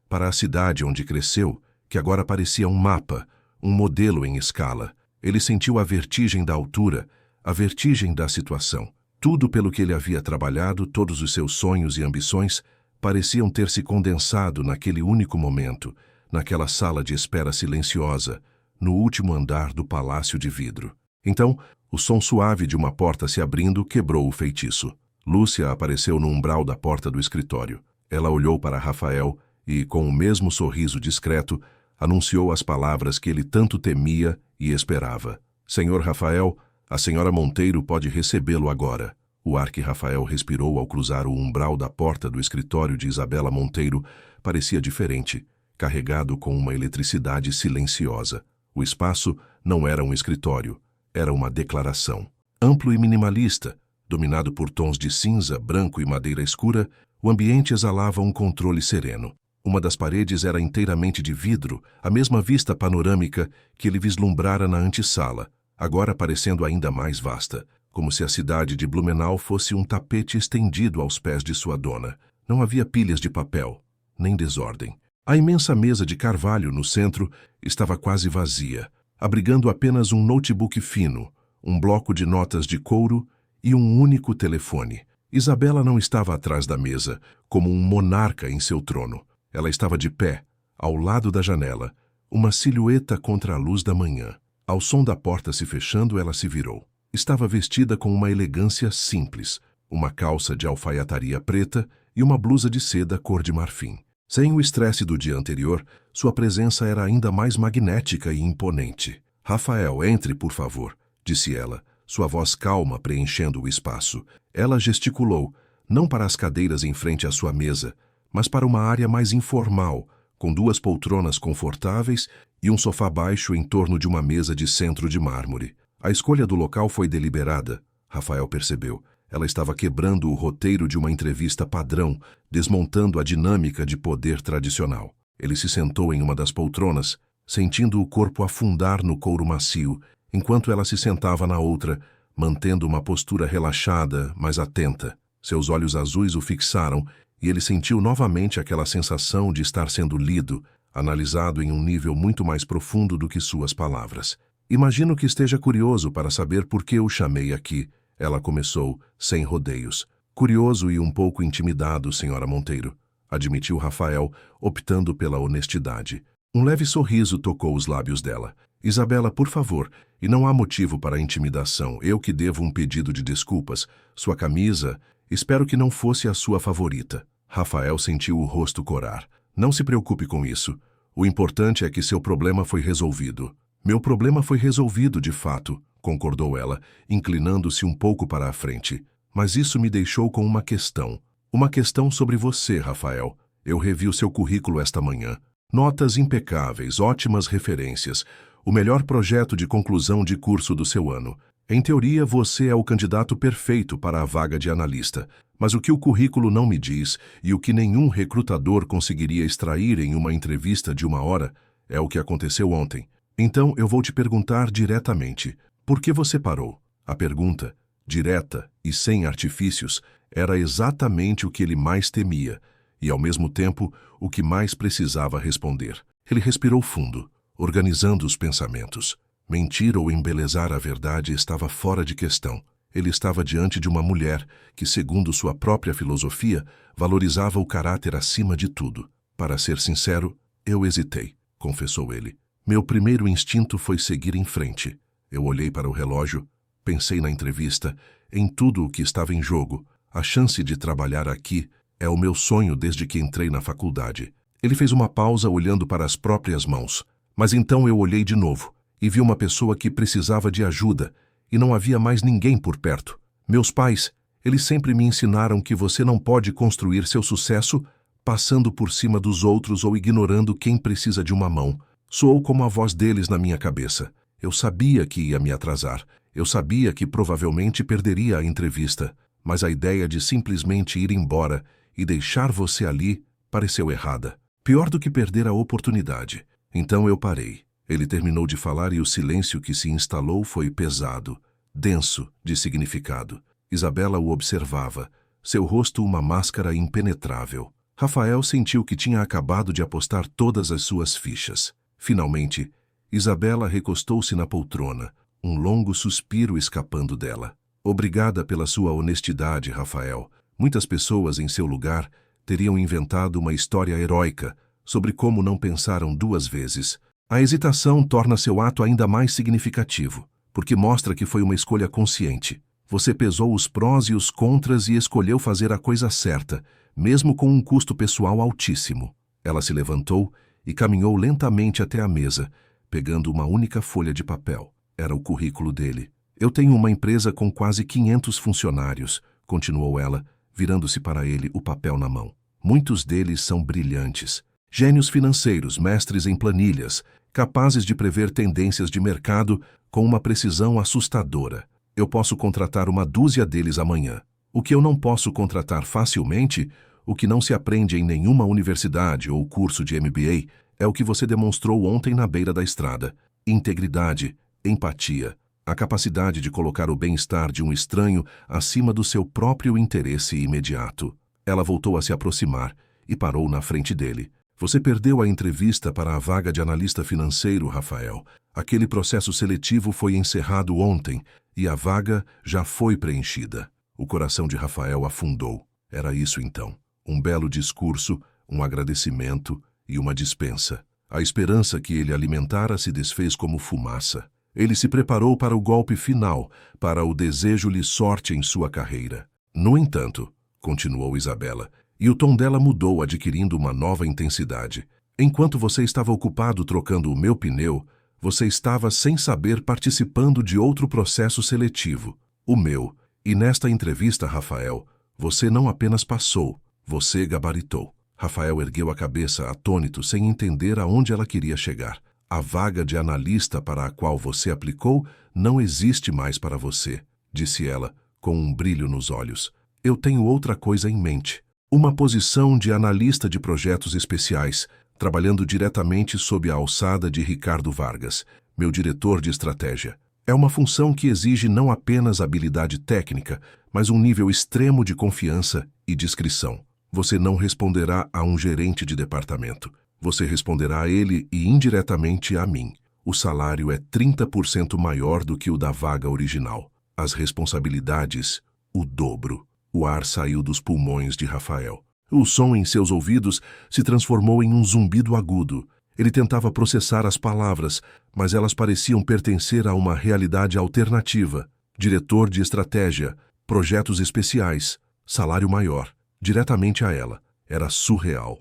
para a cidade onde cresceu, que agora parecia um mapa, um modelo em escala. Ele sentiu a vertigem da altura, a vertigem da situação. Tudo pelo que ele havia trabalhado, todos os seus sonhos e ambições, pareciam ter se condensado naquele único momento, naquela sala de espera silenciosa, no último andar do palácio de vidro. Então, o som suave de uma porta se abrindo quebrou o feitiço. Lúcia apareceu no umbral da porta do escritório. Ela olhou para Rafael e, com o mesmo sorriso discreto, anunciou as palavras que ele tanto temia e esperava. Senhor Rafael, a senhora Monteiro pode recebê-lo agora. O ar que Rafael respirou ao cruzar o umbral da porta do escritório de Isabela Monteiro parecia diferente, carregado com uma eletricidade silenciosa. O espaço não era um escritório, era uma declaração. Amplo e minimalista, dominado por tons de cinza, branco e madeira escura, o ambiente exalava um controle sereno. Uma das paredes era inteiramente de vidro, a mesma vista panorâmica que ele vislumbrara na antessala, agora parecendo ainda mais vasta, como se a cidade de Blumenau fosse um tapete estendido aos pés de sua dona. Não havia pilhas de papel, nem desordem. A imensa mesa de carvalho no centro estava quase vazia, abrigando apenas um notebook fino, um bloco de notas de couro e um único telefone. Isabela não estava atrás da mesa, como um monarca em seu trono. Ela estava de pé, ao lado da janela, uma silhueta contra a luz da manhã. Ao som da porta se fechando, ela se virou. Estava vestida com uma elegância simples, uma calça de alfaiataria preta e uma blusa de seda cor de marfim. Sem o estresse do dia anterior, sua presença era ainda mais magnética e imponente. Rafael, entre, por favor, disse ela, sua voz calma preenchendo o espaço. Ela gesticulou, não para as cadeiras em frente à sua mesa, mas para uma área mais informal, com 2 poltronas confortáveis e um sofá baixo em torno de uma mesa de centro de mármore. A escolha do local foi deliberada, Rafael percebeu. Ela estava quebrando o roteiro de uma entrevista padrão, desmontando a dinâmica de poder tradicional. Ele se sentou em uma das poltronas, sentindo o corpo afundar no couro macio, enquanto ela se sentava na outra, mantendo uma postura relaxada, mas atenta. Seus olhos azuis o fixaram e ele sentiu novamente aquela sensação de estar sendo lido, analisado em um nível muito mais profundo do que suas palavras. Imagino que esteja curioso para saber por que o chamei aqui. Ela começou, sem rodeios. Curioso e um pouco intimidado, senhora Monteiro, admitiu Rafael, optando pela honestidade. Um leve sorriso tocou os lábios dela. Isabela, por favor, e não há motivo para a intimidação. Eu que devo um pedido de desculpas. Sua camisa, espero que não fosse a sua favorita. Rafael sentiu o rosto corar. Não se preocupe com isso. O importante é que seu problema foi resolvido. Meu problema foi resolvido, de fato, concordou ela, inclinando-se um pouco para a frente. Mas isso me deixou com uma questão. Uma questão sobre você, Rafael. Eu revi o seu currículo esta manhã. Notas impecáveis, ótimas referências. O melhor projeto de conclusão de curso do seu ano. Em teoria, você é o candidato perfeito para a vaga de analista. Mas o que o currículo não me diz, e o que nenhum recrutador conseguiria extrair em uma entrevista de 1 hora, é o que aconteceu ontem. Então, eu vou te perguntar diretamente. Por que você parou? A pergunta, direta e sem artifícios, era exatamente o que ele mais temia, e ao mesmo tempo, o que mais precisava responder. Ele respirou fundo, organizando os pensamentos. Mentir ou embelezar a verdade estava fora de questão. Ele estava diante de uma mulher que, segundo sua própria filosofia, valorizava o caráter acima de tudo. Para ser sincero, eu hesitei, confessou ele. Meu primeiro instinto foi seguir em frente. Eu olhei para o relógio, pensei na entrevista, em tudo o que estava em jogo. A chance de trabalhar aqui é o meu sonho desde que entrei na faculdade. Ele fez uma pausa olhando para as próprias mãos. Mas então eu olhei de novo e vi uma pessoa que precisava de ajuda e não havia mais ninguém por perto. Meus pais, eles sempre me ensinaram que você não pode construir seu sucesso passando por cima dos outros ou ignorando quem precisa de uma mão. Soou como a voz deles na minha cabeça. Eu sabia que ia me atrasar. Eu sabia que provavelmente perderia a entrevista. Mas a ideia de simplesmente ir embora e deixar você ali pareceu errada. Pior do que perder a oportunidade. Então eu parei. Ele terminou de falar e o silêncio que se instalou foi pesado, denso de significado. Isabela o observava, seu rosto uma máscara impenetrável. Rafael sentiu que tinha acabado de apostar todas as suas fichas. Finalmente, Isabela recostou-se na poltrona, um longo suspiro escapando dela. Obrigada pela sua honestidade, Rafael. Muitas pessoas em seu lugar teriam inventado uma história heróica sobre como não pensaram duas vezes. A hesitação torna seu ato ainda mais significativo, porque mostra que foi uma escolha consciente. Você pesou os prós e os contras e escolheu fazer a coisa certa, mesmo com um custo pessoal altíssimo. Ela se levantou e caminhou lentamente até a mesa, pegando uma única folha de papel. Era o currículo dele. Eu tenho uma empresa com quase 500 funcionários, continuou ela, virando-se para ele, o papel na mão. Muitos deles são brilhantes. Gênios financeiros, mestres em planilhas, capazes de prever tendências de mercado com uma precisão assustadora. Eu posso contratar uma dúzia deles amanhã. O que eu não posso contratar facilmente, o que não se aprende em nenhuma universidade ou curso de MBA, é o que você demonstrou ontem na beira da estrada. Integridade, empatia, a capacidade de colocar o bem-estar de um estranho acima do seu próprio interesse imediato. Ela voltou a se aproximar e parou na frente dele. Você perdeu a entrevista para a vaga de analista financeiro, Rafael. Aquele processo seletivo foi encerrado ontem e a vaga já foi preenchida. O coração de Rafael afundou. Era isso então. Um belo discurso, um agradecimento e uma dispensa. A esperança que ele alimentara se desfez como fumaça. Ele se preparou para o golpe final, para o desejo-lhe sorte em sua carreira. No entanto, continuou Isabela, e o tom dela mudou, adquirindo uma nova intensidade. Enquanto você estava ocupado trocando o meu pneu, você estava, sem saber, participando de outro processo seletivo, o meu. E nesta entrevista, Rafael, você não apenas passou, você gabaritou. Rafael ergueu a cabeça, atônito, sem entender aonde ela queria chegar. A vaga de analista para a qual você aplicou não existe mais para você, disse ela, com um brilho nos olhos. Eu tenho outra coisa em mente. Uma posição de analista de projetos especiais, trabalhando diretamente sob a alçada de Ricardo Vargas, meu diretor de estratégia. É uma função que exige não apenas habilidade técnica, mas um nível extremo de confiança e discrição. Você não responderá a um gerente de departamento. Você responderá a ele e indiretamente a mim. O salário é 30% maior do que o da vaga original. As responsabilidades, o dobro. O ar saiu dos pulmões de Rafael. O som em seus ouvidos se transformou em um zumbido agudo. Ele tentava processar as palavras, mas elas pareciam pertencer a uma realidade alternativa. Diretor de estratégia, projetos especiais, salário maior. Diretamente a ela. Era surreal.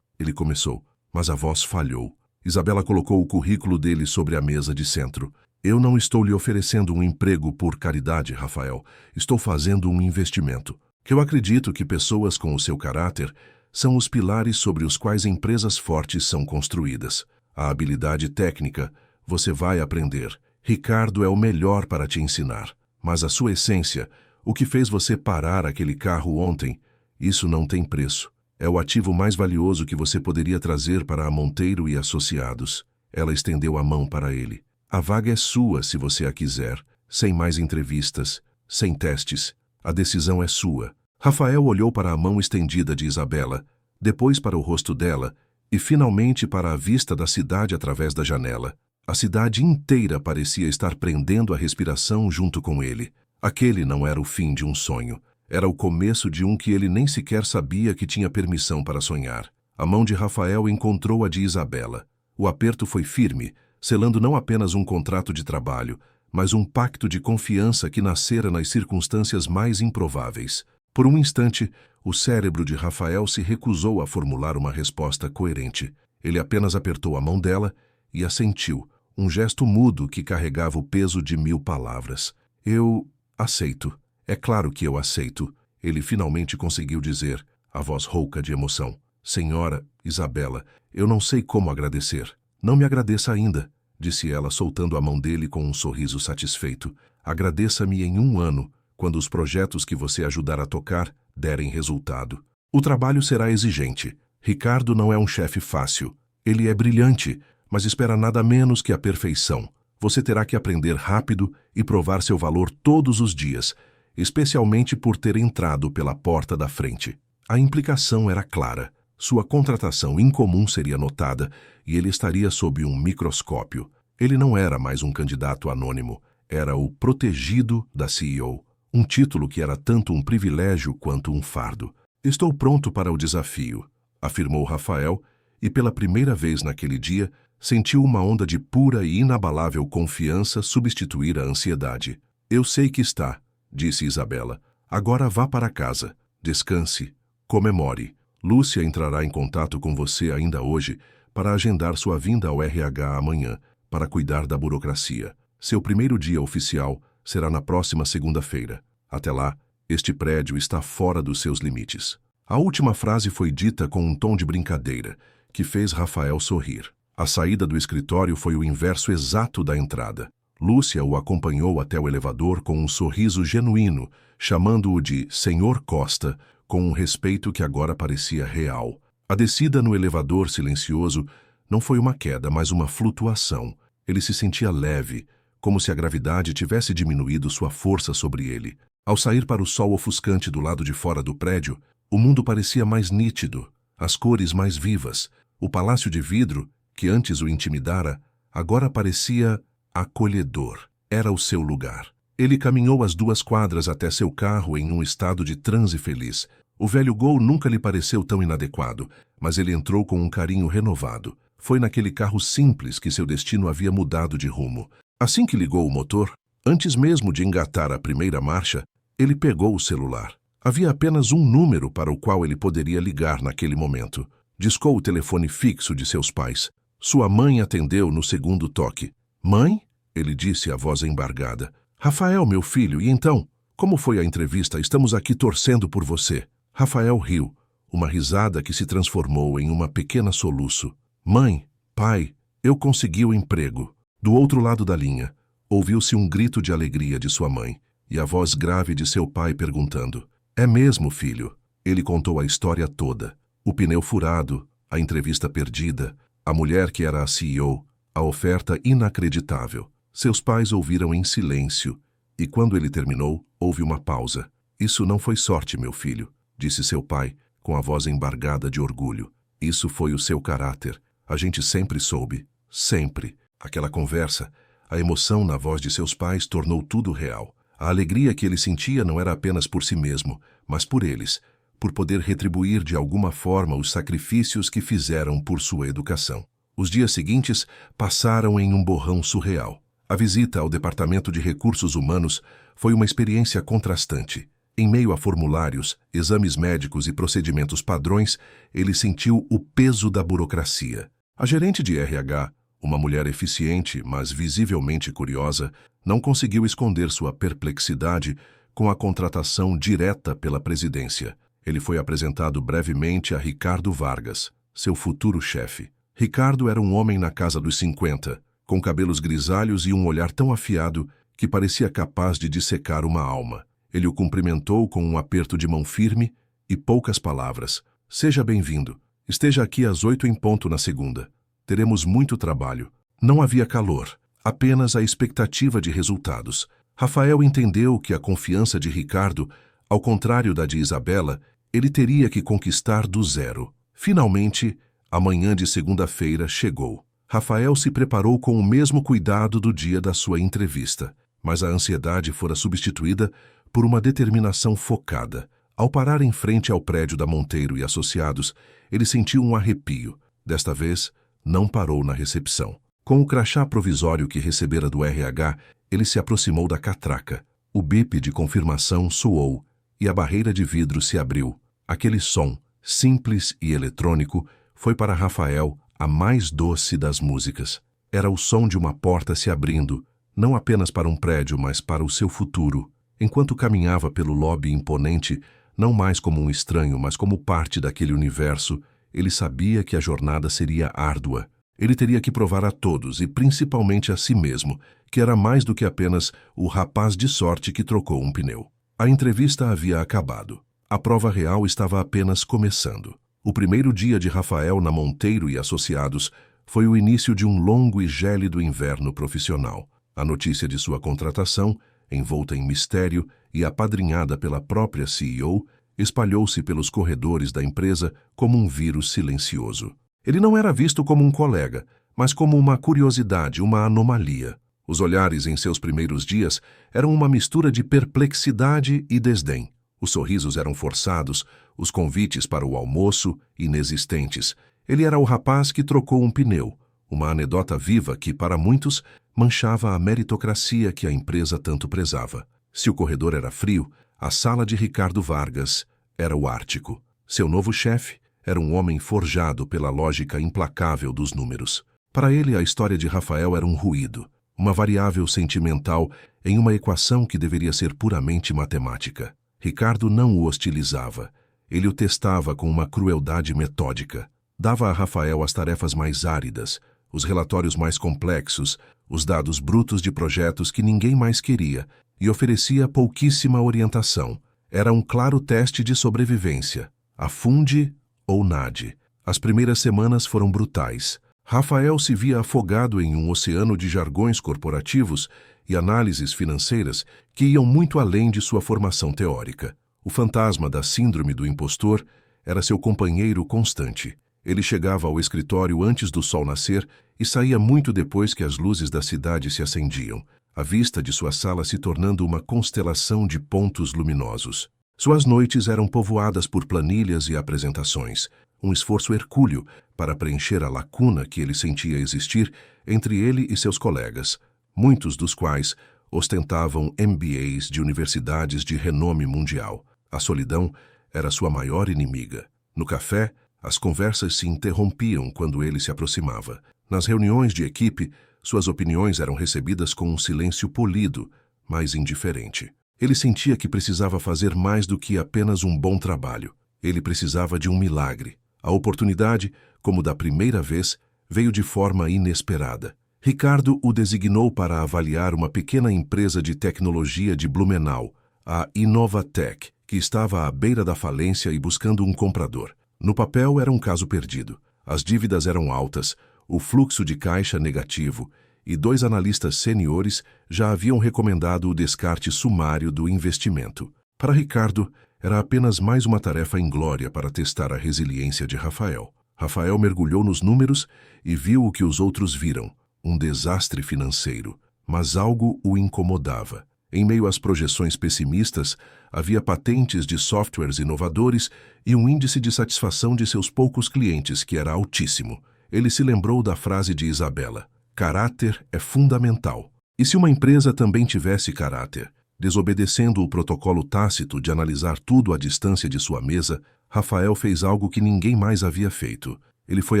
Ele começou, mas a voz falhou. Isabela colocou o currículo dele sobre a mesa de centro. Eu não estou lhe oferecendo um emprego por caridade, Rafael. Estou fazendo um investimento. Que eu acredito que pessoas com o seu caráter são os pilares sobre os quais empresas fortes são construídas. A habilidade técnica, você vai aprender. Ricardo é o melhor para te ensinar. Mas a sua essência, o que fez você parar aquele carro ontem, isso não tem preço. É o ativo mais valioso que você poderia trazer para a Monteiro e Associados. Ela estendeu a mão para ele. A vaga é sua se você a quiser, sem mais entrevistas, sem testes. A decisão é sua. Rafael olhou para a mão estendida de Isabela, depois para o rosto dela e finalmente para a vista da cidade através da janela. A cidade inteira parecia estar prendendo a respiração junto com ele. Aquele não era o fim de um sonho. Era o começo de um que ele nem sequer sabia que tinha permissão para sonhar. A mão de Rafael encontrou a de Isabela. O aperto foi firme, selando não apenas um contrato de trabalho, mas um pacto de confiança que nascera nas circunstâncias mais improváveis. Por um instante, o cérebro de Rafael se recusou a formular uma resposta coerente. Ele apenas apertou a mão dela e assentiu, um gesto mudo que carregava o peso de 1000 palavras. Eu aceito. É claro que eu aceito. Ele finalmente conseguiu dizer, a voz rouca de emoção. Senhora Isabela, eu não sei como agradecer. Não me agradeça ainda, disse ela, soltando a mão dele com um sorriso satisfeito. Agradeça-me em 1 ano, quando os projetos que você ajudar a tocar derem resultado. O trabalho será exigente. Ricardo não é um chefe fácil. Ele é brilhante, mas espera nada menos que a perfeição. Você terá que aprender rápido e provar seu valor todos os dias, especialmente por ter entrado pela porta da frente. A implicação era clara. Sua contratação incomum seria notada e ele estaria sob um microscópio. Ele não era mais um candidato anônimo, era o protegido da CEO. Um título que era tanto um privilégio quanto um fardo. Estou pronto para o desafio, afirmou Rafael, e pela primeira vez naquele dia, sentiu uma onda de pura e inabalável confiança substituir a ansiedade. Eu sei que está, disse Isabela. Agora vá para casa. Descanse. Comemore. Lúcia entrará em contato com você ainda hoje para agendar sua vinda ao RH amanhã, para cuidar da burocracia. Seu primeiro dia oficial será na próxima segunda-feira. Até lá, este prédio está fora dos seus limites. A última frase foi dita com um tom de brincadeira, que fez Rafael sorrir. A saída do escritório foi o inverso exato da entrada. Lúcia o acompanhou até o elevador com um sorriso genuíno, chamando-o de Senhor Costa, com um respeito que agora parecia real. A descida no elevador silencioso não foi uma queda, mas uma flutuação. Ele se sentia leve, como se a gravidade tivesse diminuído sua força sobre ele. Ao sair para o sol ofuscante do lado de fora do prédio, o mundo parecia mais nítido, as cores mais vivas. O palácio de vidro, que antes o intimidara, agora parecia acolhedor. Era o seu lugar. Ele caminhou as 2 quadras até seu carro em um estado de transe feliz. O velho Gol nunca lhe pareceu tão inadequado, mas ele entrou com um carinho renovado. Foi naquele carro simples que seu destino havia mudado de rumo. Assim que ligou o motor, antes mesmo de engatar a primeira marcha, ele pegou o celular. Havia apenas um número para o qual ele poderia ligar naquele momento. Discou o telefone fixo de seus pais. Sua mãe atendeu no segundo toque. Mãe? Ele disse, a voz embargada. Rafael, meu filho, e então? Como foi a entrevista? Estamos aqui torcendo por você. Rafael riu, uma risada que se transformou em uma pequena soluço. Mãe, pai, eu consegui o emprego. Do outro lado da linha, ouviu-se um grito de alegria de sua mãe e a voz grave de seu pai perguntando: É mesmo, filho? Ele contou a história toda. O pneu furado, a entrevista perdida, a mulher que era a CEO, a oferta inacreditável. Seus pais ouviram em silêncio e, quando ele terminou, houve uma pausa. Isso não foi sorte, meu filho, disse seu pai, com a voz embargada de orgulho. Isso foi o seu caráter. A gente sempre soube. Sempre. Aquela conversa, a emoção na voz de seus pais tornou tudo real. A alegria que ele sentia não era apenas por si mesmo, mas por eles, por poder retribuir de alguma forma os sacrifícios que fizeram por sua educação. Os dias seguintes passaram em um borrão surreal. A visita ao Departamento de Recursos Humanos foi uma experiência contrastante. Em meio a formulários, exames médicos e procedimentos padrões, ele sentiu o peso da burocracia. A gerente de RH, uma mulher eficiente, mas visivelmente curiosa, não conseguiu esconder sua perplexidade com a contratação direta pela presidência. Ele foi apresentado brevemente a Ricardo Vargas, seu futuro chefe. Ricardo era um homem na casa dos 50, com cabelos grisalhos e um olhar tão afiado que parecia capaz de dissecar uma alma. Ele o cumprimentou com um aperto de mão firme e poucas palavras. Seja bem-vindo. Esteja aqui às 8 em ponto na segunda. Teremos muito trabalho. Não havia calor, apenas a expectativa de resultados. Rafael entendeu que a confiança de Ricardo, ao contrário da de Isabela, ele teria que conquistar do zero. Finalmente, a manhã de segunda-feira chegou. Rafael se preparou com o mesmo cuidado do dia da sua entrevista, mas a ansiedade fora substituída por uma determinação focada. Ao parar em frente ao prédio da Monteiro e Associados, ele sentiu um arrepio. Desta vez, não parou na recepção. Com o crachá provisório que recebera do RH, ele se aproximou da catraca. O bip de confirmação soou e a barreira de vidro se abriu. Aquele som, simples e eletrônico, foi para Rafael a mais doce das músicas. Era o som de uma porta se abrindo, não apenas para um prédio, mas para o seu futuro. Enquanto caminhava pelo lobby imponente, não mais como um estranho, mas como parte daquele universo, ele sabia que a jornada seria árdua. Ele teria que provar a todos, e principalmente a si mesmo, que era mais do que apenas o rapaz de sorte que trocou um pneu. A entrevista havia acabado. A prova real estava apenas começando. O primeiro dia de Rafael na Monteiro e Associados foi o início de um longo e gélido inverno profissional. A notícia de sua contratação, envolta em mistério e apadrinhada pela própria CEO, espalhou-se pelos corredores da empresa como um vírus silencioso. Ele não era visto como um colega, mas como uma curiosidade, uma anomalia. Os olhares em seus primeiros dias eram uma mistura de perplexidade e desdém. Os sorrisos eram forçados, os convites para o almoço, inexistentes. Ele era o rapaz que trocou um pneu, uma anedota viva que, para muitos, manchava a meritocracia que a empresa tanto prezava. Se o corredor era frio, a sala de Ricardo Vargas era o Ártico. Seu novo chefe era um homem forjado pela lógica implacável dos números. Para ele, a história de Rafael era um ruído, uma variável sentimental em uma equação que deveria ser puramente matemática. Ricardo não o hostilizava. Ele o testava com uma crueldade metódica. Dava a Rafael as tarefas mais áridas, os relatórios mais complexos, os dados brutos de projetos que ninguém mais queria, e oferecia pouquíssima orientação. Era um claro teste de sobrevivência. Afunde ou nade. As primeiras semanas foram brutais. Rafael se via afogado em um oceano de jargões corporativos e análises financeiras que iam muito além de sua formação teórica. O fantasma da síndrome do impostor era seu companheiro constante. Ele chegava ao escritório antes do sol nascer e saía muito depois que as luzes da cidade se acendiam, a vista de sua sala se tornando uma constelação de pontos luminosos. Suas noites eram povoadas por planilhas e apresentações, um esforço hercúleo para preencher a lacuna que ele sentia existir entre ele e seus colegas, muitos dos quais ostentavam MBAs de universidades de renome mundial. A solidão era sua maior inimiga. No café, as conversas se interrompiam quando ele se aproximava. Nas reuniões de equipe, suas opiniões eram recebidas com um silêncio polido, mas indiferente. Ele sentia que precisava fazer mais do que apenas um bom trabalho. Ele precisava de um milagre. A oportunidade, como da primeira vez, veio de forma inesperada. Ricardo o designou para avaliar uma pequena empresa de tecnologia de Blumenau, a Inovatec, que estava à beira da falência e buscando um comprador. No papel era um caso perdido. As dívidas eram altas, o fluxo de caixa negativo, e 2 analistas seniores já haviam recomendado o descarte sumário do investimento. Para Ricardo, era apenas mais uma tarefa inglória para testar a resiliência de Rafael. Rafael mergulhou nos números e viu o que os outros viram, um desastre financeiro, mas algo o incomodava. Em meio às projeções pessimistas, havia patentes de softwares inovadores e um índice de satisfação de seus poucos clientes que era altíssimo. Ele se lembrou da frase de Isabela: caráter é fundamental. E se uma empresa também tivesse caráter? Desobedecendo o protocolo tácito de analisar tudo à distância de sua mesa, Rafael fez algo que ninguém mais havia feito. Ele foi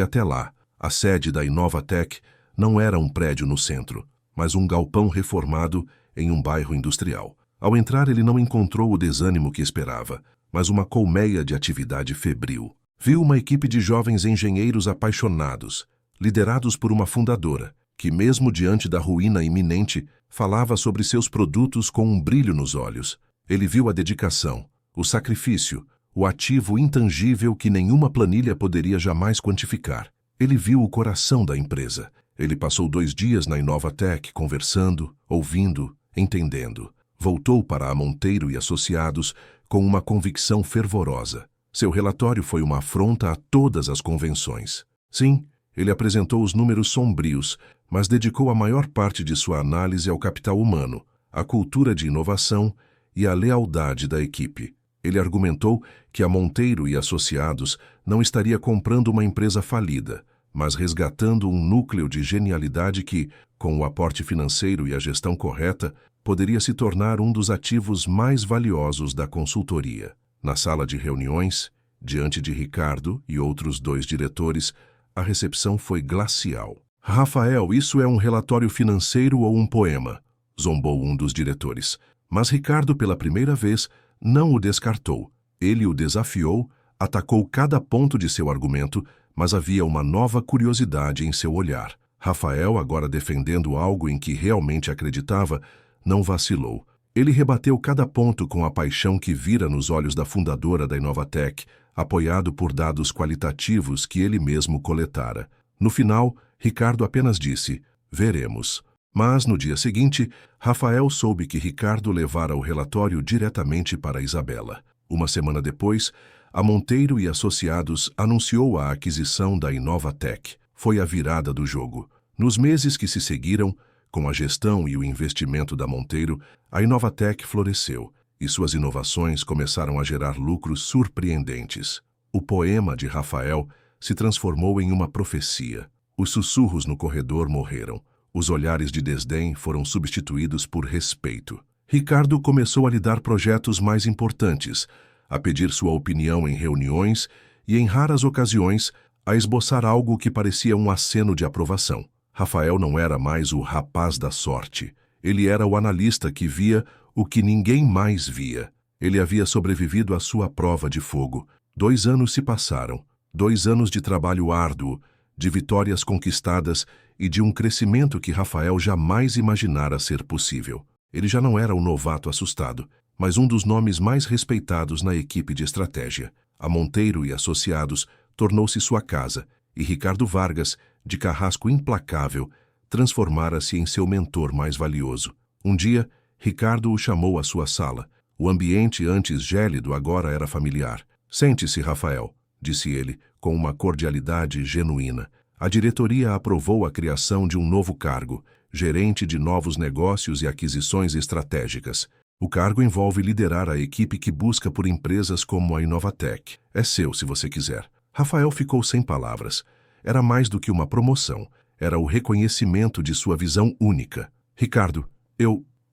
até lá. A sede da Inovatec não era um prédio no centro, mas um galpão reformado em um bairro industrial. Ao entrar, ele não encontrou o desânimo que esperava, mas uma colmeia de atividade febril. Viu uma equipe de jovens engenheiros apaixonados, liderados por uma fundadora, que mesmo diante da ruína iminente, falava sobre seus produtos com um brilho nos olhos. Ele viu a dedicação, o sacrifício, o ativo intangível que nenhuma planilha poderia jamais quantificar. Ele viu o coração da empresa. Ele passou 2 dias na Inovatec conversando, ouvindo, entendendo. Voltou para a Monteiro e Associados com uma convicção fervorosa. Seu relatório foi uma afronta a todas as convenções. Sim, ele apresentou os números sombrios, mas dedicou a maior parte de sua análise ao capital humano, à cultura de inovação e à lealdade da equipe. Ele argumentou que a Monteiro e Associados não estaria comprando uma empresa falida, mas resgatando um núcleo de genialidade que, com o aporte financeiro e a gestão correta, poderia se tornar um dos ativos mais valiosos da consultoria. Na sala de reuniões, diante de Ricardo e outros 2 diretores, a recepção foi glacial. Rafael, isso é um relatório financeiro ou um poema? Zombou um dos diretores. Mas Ricardo, pela primeira vez, não o descartou. Ele o desafiou, atacou cada ponto de seu argumento, mas havia uma nova curiosidade em seu olhar. Rafael, agora defendendo algo em que realmente acreditava, não vacilou. Ele rebateu cada ponto com a paixão que vira nos olhos da fundadora da Inovatec, apoiado por dados qualitativos que ele mesmo coletara. No final, Ricardo apenas disse, veremos. Mas, no dia seguinte, Rafael soube que Ricardo levara o relatório diretamente para Isabela. Uma semana depois, a Monteiro e Associados anunciou a aquisição da Inovatec. Foi a virada do jogo. Nos meses que se seguiram, com a gestão e o investimento da Monteiro, a Inovatec floresceu e suas inovações começaram a gerar lucros surpreendentes. O poema de Rafael se transformou em uma profecia. Os sussurros no corredor morreram. Os olhares de desdém foram substituídos por respeito. Ricardo começou a lhe dar projetos mais importantes, a pedir sua opinião em reuniões e, em raras ocasiões, a esboçar algo que parecia um aceno de aprovação. Rafael não era mais o rapaz da sorte. Ele era o analista que via o que ninguém mais via. Ele havia sobrevivido à sua prova de fogo. 2 anos se passaram. 2 anos de trabalho árduo, de vitórias conquistadas e de um crescimento que Rafael jamais imaginara ser possível. Ele já não era um novato assustado, mas um dos nomes mais respeitados na equipe de estratégia. A Monteiro e Associados tornou-se sua casa, e Ricardo Vargas, de carrasco implacável, transformara-se em seu mentor mais valioso. Um dia, Ricardo o chamou à sua sala. O ambiente antes gélido agora era familiar. Sente-se, Rafael, disse ele, com uma cordialidade genuína. A diretoria aprovou a criação de um novo cargo, gerente de novos negócios e aquisições estratégicas. O cargo envolve liderar a equipe que busca por empresas como a Inovatec. É seu, se você quiser. Rafael ficou sem palavras. Era mais do que uma promoção. Era o reconhecimento de sua visão única. Ricardo,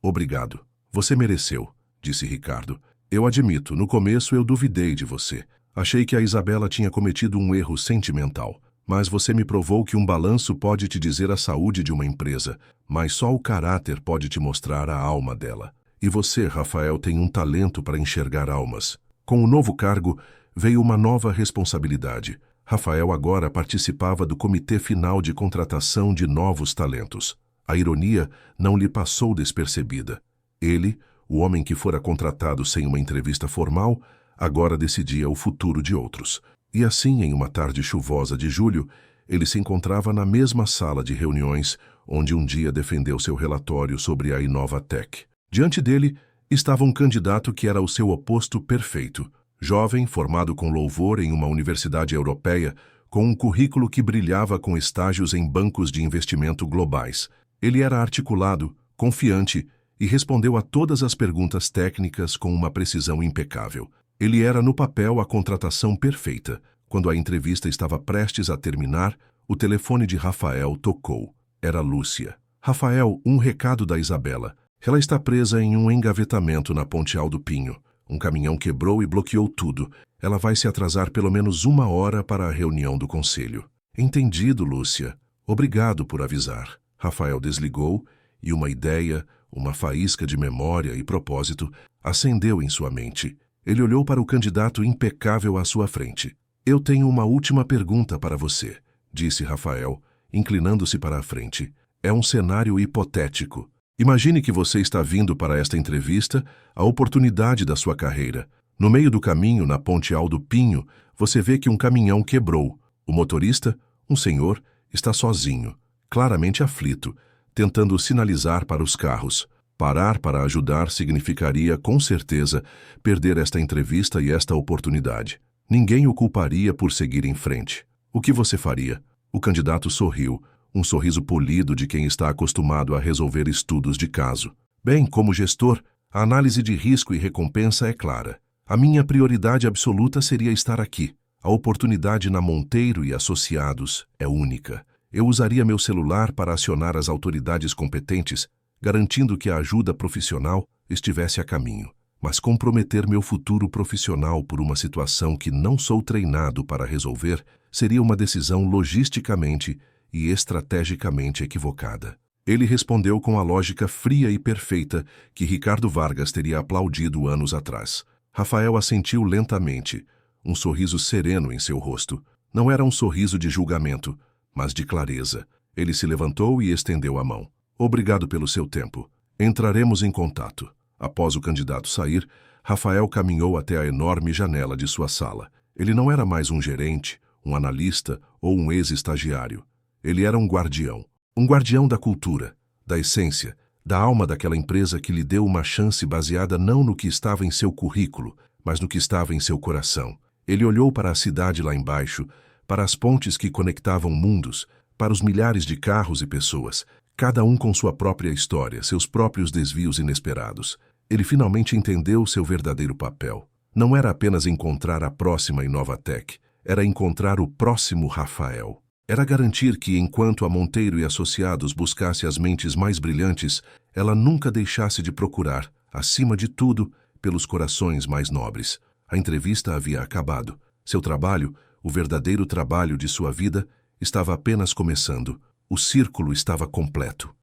Obrigado. Você mereceu, disse Ricardo. Eu admito, no começo eu duvidei de você. Achei que a Isabela tinha cometido um erro sentimental. Mas você me provou que um balanço pode te dizer a saúde de uma empresa, mas só o caráter pode te mostrar a alma dela. E você, Rafael, tem um talento para enxergar almas. Com o novo cargo, veio uma nova responsabilidade. Rafael agora participava do comitê final de contratação de novos talentos. A ironia não lhe passou despercebida. Ele, o homem que fora contratado sem uma entrevista formal, agora decidia o futuro de outros. E assim, em uma tarde chuvosa de julho, ele se encontrava na mesma sala de reuniões onde um dia defendeu seu relatório sobre a Inovatec. Diante dele estava um candidato que era o seu oposto perfeito. Jovem, formado com louvor em uma universidade europeia, com um currículo que brilhava com estágios em bancos de investimento globais. Ele era articulado, confiante e respondeu a todas as perguntas técnicas com uma precisão impecável. Ele era, no papel, a contratação perfeita. Quando a entrevista estava prestes a terminar, o telefone de Rafael tocou. Era Lúcia. Rafael, um recado da Isabela. Ela está presa em um engavetamento na Ponteal do Pinho. Um caminhão quebrou e bloqueou tudo. Ela vai se atrasar pelo menos 1 hora para a reunião do conselho. Entendido, Lúcia. Obrigado por avisar. Rafael desligou e uma ideia, uma faísca de memória e propósito, acendeu em sua mente. Ele olhou para o candidato impecável à sua frente. Eu tenho uma última pergunta para você, disse Rafael, inclinando-se para a frente. É um cenário hipotético. Imagine que você está vindo para esta entrevista, a oportunidade da sua carreira. No meio do caminho, na Ponteal do Pinho, você vê que um caminhão quebrou. O motorista, um senhor, está sozinho, claramente aflito, tentando sinalizar para os carros. Parar para ajudar significaria, com certeza, perder esta entrevista e esta oportunidade. Ninguém o culparia por seguir em frente. O que você faria? O candidato sorriu, um sorriso polido de quem está acostumado a resolver estudos de caso. Bem, como gestor, a análise de risco e recompensa é clara. A minha prioridade absoluta seria estar aqui. A oportunidade na Monteiro e Associados é única. Eu usaria meu celular para acionar as autoridades competentes, garantindo que a ajuda profissional estivesse a caminho. Mas comprometer meu futuro profissional por uma situação que não sou treinado para resolver seria uma decisão logisticamente e estrategicamente equivocada. Ele respondeu com a lógica fria e perfeita que Ricardo Vargas teria aplaudido anos atrás. Rafael assentiu lentamente, um sorriso sereno em seu rosto. Não era um sorriso de julgamento, mas de clareza. Ele se levantou e estendeu a mão. Obrigado pelo seu tempo. Entraremos em contato. Após o candidato sair, Rafael caminhou até a enorme janela de sua sala. Ele não era mais um gerente, um analista ou um ex-estagiário. Ele era um guardião da cultura, da essência, da alma daquela empresa que lhe deu uma chance baseada não no que estava em seu currículo, mas no que estava em seu coração. Ele olhou para a cidade lá embaixo, para as pontes que conectavam mundos, para os milhares de carros e pessoas, cada um com sua própria história, seus próprios desvios inesperados. Ele finalmente entendeu seu verdadeiro papel. Não era apenas encontrar a próxima Inovatec, era encontrar o próximo Rafael. Era garantir que, enquanto a Monteiro e Associados buscasse as mentes mais brilhantes, ela nunca deixasse de procurar, acima de tudo, pelos corações mais nobres. A entrevista havia acabado. Seu trabalho, o verdadeiro trabalho de sua vida, estava apenas começando. O círculo estava completo.